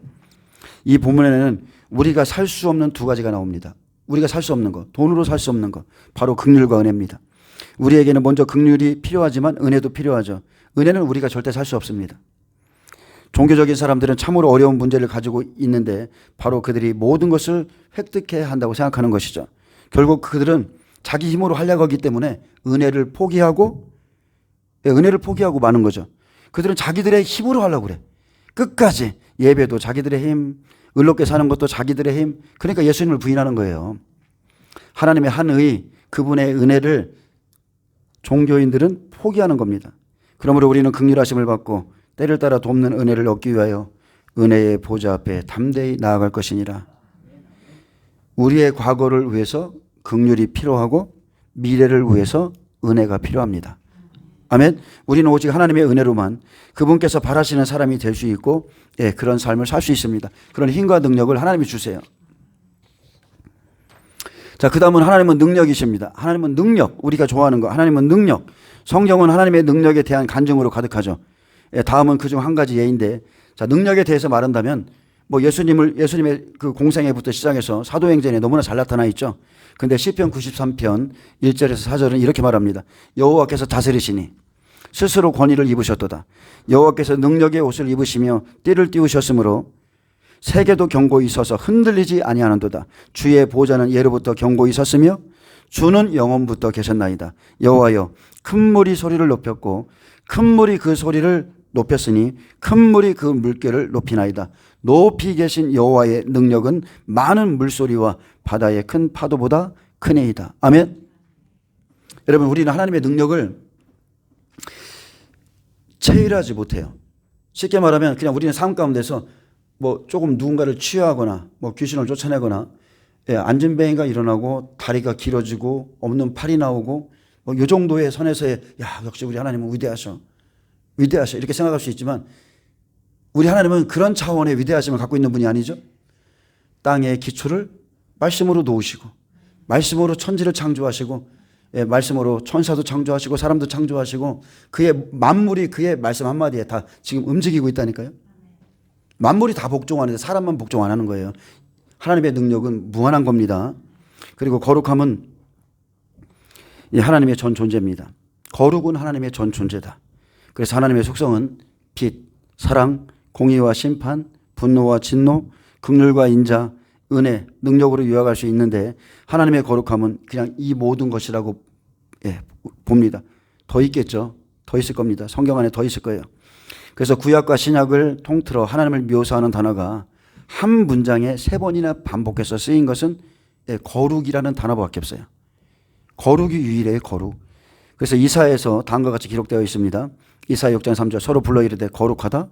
Speaker 1: 이 본문에는 우리가 살 수 없는 두 가지가 나옵니다. 우리가 살 수 없는 거, 돈으로 살 수 없는 거, 바로 긍휼과 은혜입니다. 우리에게는 먼저 긍휼이 필요하지만 은혜도 필요하죠. 은혜는 우리가 절대 살 수 없습니다. 종교적인 사람들은 참으로 어려운 문제를 가지고 있는데 바로 그들이 모든 것을 획득해야 한다고 생각하는 것이죠. 결국 그들은 자기 힘으로 하려고 하기 때문에 은혜를 포기하고 마는 거죠. 그들은 자기들의 힘으로 하려고 그래. 끝까지 예배도 자기들의 힘, 의롭게 사는 것도 자기들의 힘. 그러니까 예수님을 부인하는 거예요. 하나님의 한 의, 그분의 은혜를 종교인들은 포기하는 겁니다. 그러므로 우리는 긍휼하심을 받고 때를 따라 돕는 은혜를 얻기 위하여 은혜의 보좌 앞에 담대히 나아갈 것이니라. 우리의 과거를 위해서 긍휼이 필요하고 미래를 위해서 은혜가 필요합니다. 아멘. 우리는 오직 하나님의 은혜로만 그분께서 바라시는 사람이 될 수 있고 그런 삶을 살 수 있습니다. 그런 힘과 능력을 하나님이 주세요. 자, 그 다음은 하나님은 능력이십니다. 하나님은 능력, 우리가 좋아하는 거. 하나님은 능력. 성경은 하나님의 능력에 대한 간증으로 가득하죠. 다음은 그중 한 가지 예인데, 자, 능력에 대해서 말한다면 뭐 예수님의 그 공생애부터 시작해서 사도행전에 너무나 잘 나타나 있죠. 근데 시편 93편 1절에서 4절은 이렇게 말합니다. 여호와께서 다스리시니 스스로 권위를 입으셨도다. 여호와께서 능력의 옷을 입으시며 띠를 띄우셨으므로 세계도 견고히 서서 흔들리지 아니하는도다. 주의 보좌는 예로부터 견고히 섰으며 주는 영원부터 계셨나이다. 여호와여 큰 물이 소리를 높였고 큰 물이 그 소리를 높였으니 큰 물이 그 물결을 높이나이다. 높이 계신 여호와의 능력은 많은 물소리와 바다의 큰 파도보다 크네이다. 아멘. 여러분, 우리는 하나님의 능력을 체휼하지 못해요. 쉽게 말하면 그냥 우리는 삶 가운데서 뭐 조금 누군가를 치유하거나 뭐 귀신을 쫓아내거나 안진뱅이가 일어나고 다리가 길어지고 없는 팔이 나오고 뭐 이 정도의 선에서의 역시 우리 하나님은 위대하셔 이렇게 생각할 수 있지만 우리 하나님은 그런 차원의 위대하심을 갖고 있는 분이 아니죠. 땅의 기초를 말씀으로 놓으시고 말씀으로 천지를 창조하시고 말씀으로 천사도 창조하시고 사람도 창조하시고 그의 만물이 그의 말씀 한마디에 다 지금 움직이고 있다니까요. 만물이 다 복종하는데 사람만 복종 안 하는 거예요. 하나님의 능력은 무한한 겁니다. 그리고 거룩함은 하나님의 전 존재입니다. 거룩은 하나님의 전 존재다. 그래서 하나님의 속성은 빛, 사랑, 공의와 심판, 분노와 진노, 긍휼과 인자, 은혜, 능력으로 요약할 수 있는데 하나님의 거룩함은 그냥 이 모든 것이라고 봅니다. 더 있겠죠. 더 있을 겁니다. 성경 안에 더 있을 거예요. 그래서 구약과 신약을 통틀어 하나님을 묘사하는 단어가 한 문장에 3번이나 반복해서 쓰인 것은 거룩이라는 단어밖에 없어요. 거룩이 유일해요. 거룩. 그래서 이사야에서 다음과 같이 기록되어 있습니다. 이사야 6장 3절 서로 불러 이르되 거룩하다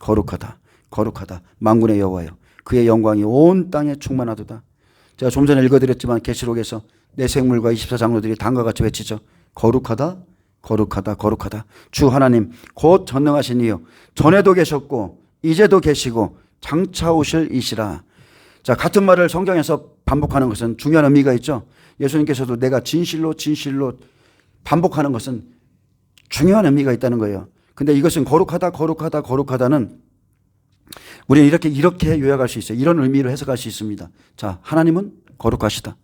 Speaker 1: 거룩하다 거룩하다 만군의 여호와여 그의 영광이 온 땅에 충만하도다. 제가 좀 전에 읽어드렸지만 계시록에서 내 생물과 24장로들이 다음과 같이 외치죠. 거룩하다 거룩하다 거룩하다 주 하나님 곧 전능하신 이여 전에도 계셨고 이제도 계시고 장차 오실 이시라. 자, 같은 말을 성경에서 반복하는 것은 중요한 의미가 있죠. 예수님께서도 내가 진실로 반복하는 것은 중요한 의미가 있다는 거예요. 근데 이것은 거룩하다 거룩하다 거룩하다는 우리는 이렇게 요약할 수 있어요. 이런 의미로 해석할 수 있습니다. 자, 하나님은 거룩하시다.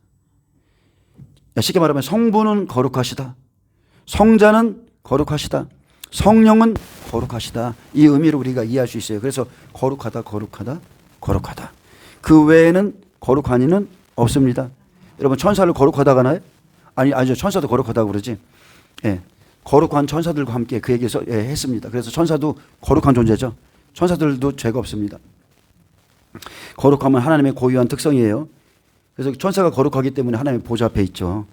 Speaker 1: 쉽게 말하면 성부는 거룩하시다. 성자는 거룩하시다. 성령은 거룩하시다. 이 의미로 우리가 이해할 수 있어요. 그래서 거룩하다 거룩하다 거룩하다. 그 외에는 거룩한 이는 없습니다. 여러분 천사를 거룩하다고 하나요? 아니죠. 천사도 거룩하다고 그러지. 예. 거룩한 천사들과 함께 그 얘기에서 했습니다. 그래서 천사도 거룩한 존재죠. 천사들도 죄가 없습니다. 거룩함은 하나님의 고유한 특성이에요. 그래서 천사가 거룩하기 때문에 하나님의 보좌 앞에 있죠.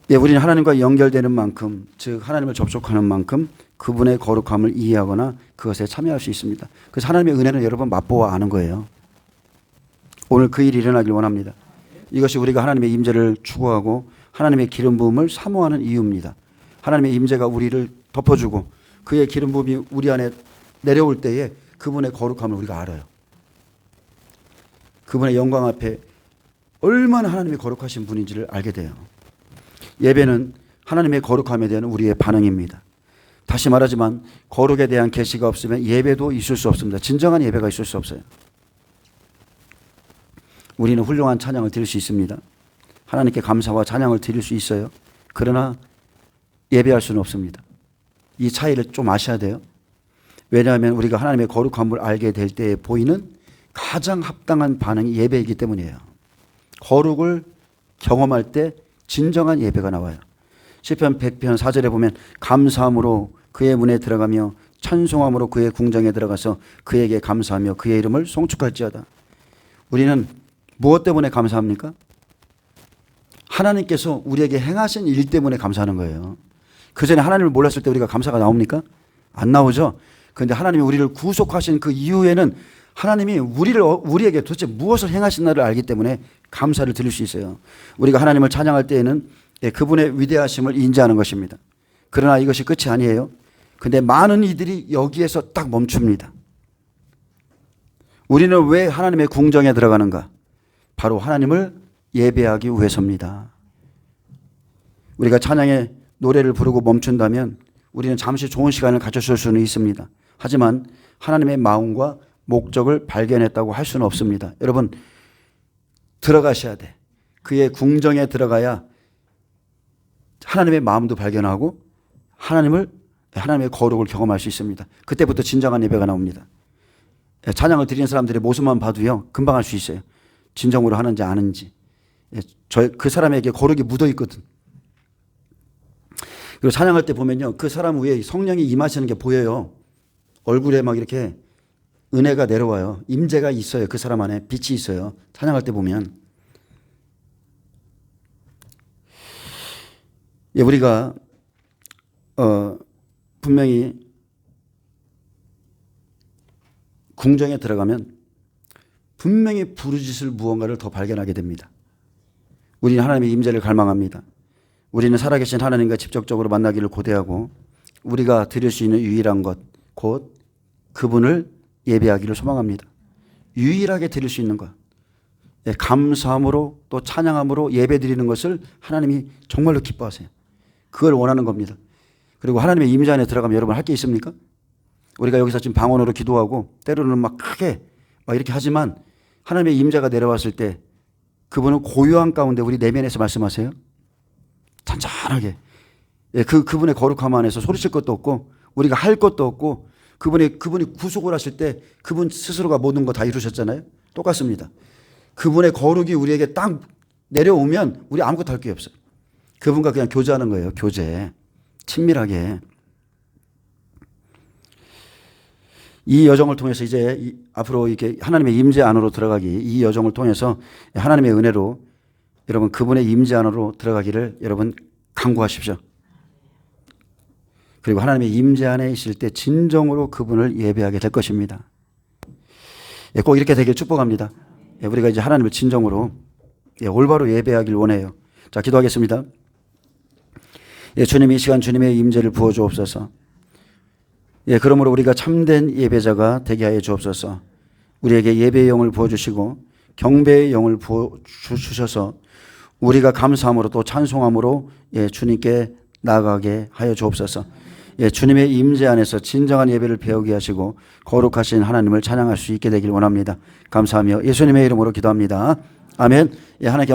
Speaker 1: 우리는 하나님과 연결되는 만큼, 즉 하나님을 접촉하는 만큼 그분의 거룩함을 이해하거나 그것에 참여할 수 있습니다. 그래서 하나님의 은혜는 여러분 맛보아 아는 거예요. 오늘 그 일이 일어나길 원합니다. 이것이 우리가 하나님의 임재를 추구하고 하나님의 기름 부음을 사모하는 이유입니다. 하나님의 임재가 우리를 덮어주고 그의 기름 부음이 우리 안에 내려올 때에 그분의 거룩함을 우리가 알아요. 그분의 영광 앞에 얼마나 하나님이 거룩하신 분인지를 알게 돼요. 예배는 하나님의 거룩함에 대한 우리의 반응입니다. 다시 말하지만 거룩에 대한 계시가 없으면 예배도 있을 수 없습니다. 진정한 예배가 있을 수 없어요. 우리는 훌륭한 찬양을 드릴 수 있습니다. 하나님께 감사와 찬양을 드릴 수 있어요. 그러나 예배할 수는 없습니다. 이 차이를 좀 아셔야 돼요. 왜냐하면 우리가 하나님의 거룩함을 알게 될 때에 보이는 가장 합당한 반응이 예배이기 때문이에요. 거룩을 경험할 때 진정한 예배가 나와요. 시편 100편 4절에 보면 감사함으로 그의 문에 들어가며 찬송함으로 그의 궁정에 들어가서 그에게 감사하며 그의 이름을 송축할지어다. 우리는 무엇 때문에 감사합니까? 하나님께서 우리에게 행하신 일 때문에 감사하는 거예요. 그 전에 하나님을 몰랐을 때 우리가 감사가 나옵니까? 안 나오죠. 그런데 하나님이 우리를 구속하신 그 이후에는 하나님이 우리에게 도대체 무엇을 행하시나를 알기 때문에 감사를 드릴 수 있어요. 우리가 하나님을 찬양할 때에는 그분의 위대하심을 인지하는 것입니다. 그러나 이것이 끝이 아니에요. 근데 많은 이들이 여기에서 딱 멈춥니다. 우리는 왜 하나님의 궁정에 들어가는가? 바로 하나님을 예배하기 위해서입니다. 우리가 찬양의 노래를 부르고 멈춘다면 우리는 잠시 좋은 시간을 가졌을 수는 있습니다. 하지만 하나님의 마음과 목적을 발견했다고 할 수는 없습니다. 여러분 들어가셔야 돼. 그의 궁정에 들어가야 하나님의 마음도 발견하고 하나님의 거룩을 경험할 수 있습니다. 그때부터 진정한 예배가 나옵니다. 찬양을 드리는 사람들의 모습만 봐도요 금방 알 수 있어요. 진정으로 하는지 아는지. 그 사람에게 거룩이 묻어 있거든. 그리고 찬양할 때 보면요 그 사람 위에 성령이 임하시는 게 보여요. 얼굴에 막 이렇게 은혜가 내려와요. 임재가 있어요. 그 사람 안에 빛이 있어요. 찬양할 때 보면. 우리가 분명히 궁정에 들어가면 분명히 부르짖을 무언가를 더 발견하게 됩니다. 우리는 하나님의 임재를 갈망합니다. 우리는 살아계신 하나님과 직접적으로 만나기를 고대하고 우리가 드릴 수 있는 유일한 것, 곧 그분을 예배하기를 소망합니다. 유일하게 드릴 수 있는 것. 감사함으로 또 찬양함으로 예배 드리는 것을 하나님이 정말로 기뻐하세요. 그걸 원하는 겁니다. 그리고 하나님의 임재 안에 들어가면 여러분 할 게 있습니까? 우리가 여기서 지금 방언으로 기도하고 때로는 막 크게 막 이렇게 하지만 하나님의 임재가 내려왔을 때 그분은 고요한 가운데 우리 내면에서 말씀하세요. 잔잔하게 예, 그분의 거룩함 안에서 소리칠 것도 없고 우리가 할 것도 없고 그분이 구속을 하실 때 그분 스스로가 모든 거 다 이루셨잖아요. 똑같습니다. 그분의 거룩이 우리에게 딱 내려오면 우리 아무것도 할 게 없어요. 그분과 그냥 교제하는 거예요. 교제. 친밀하게. 이 여정을 통해서 이제 앞으로 이렇게 하나님의 임재 안으로 들어가기, 이 여정을 통해서 하나님의 은혜로 여러분 그분의 임재 안으로 들어가기를 여러분 간구하십시오. 그리고 하나님의 임재 안에 있을 때 진정으로 그분을 예배하게 될 것입니다. 꼭 이렇게 되길 축복합니다. 우리가 이제 하나님을 진정으로 올바로 예배하길 원해요. 자, 기도하겠습니다. 주님, 이 시간 주님의 임재를 부어 주옵소서. 그러므로 우리가 참된 예배자가 되게 하여 주옵소서. 우리에게 예배의 영을 부어주시고 경배의 영을 부어주셔서 우리가 감사함으로 또 찬송함으로 주님께 나아가게 하여 주옵소서. 주님의 임재 안에서 진정한 예배를 배우게 하시고 거룩하신 하나님을 찬양할 수 있게 되길 원합니다. 감사하며 예수님의 이름으로 기도합니다. 아멘. 하나님께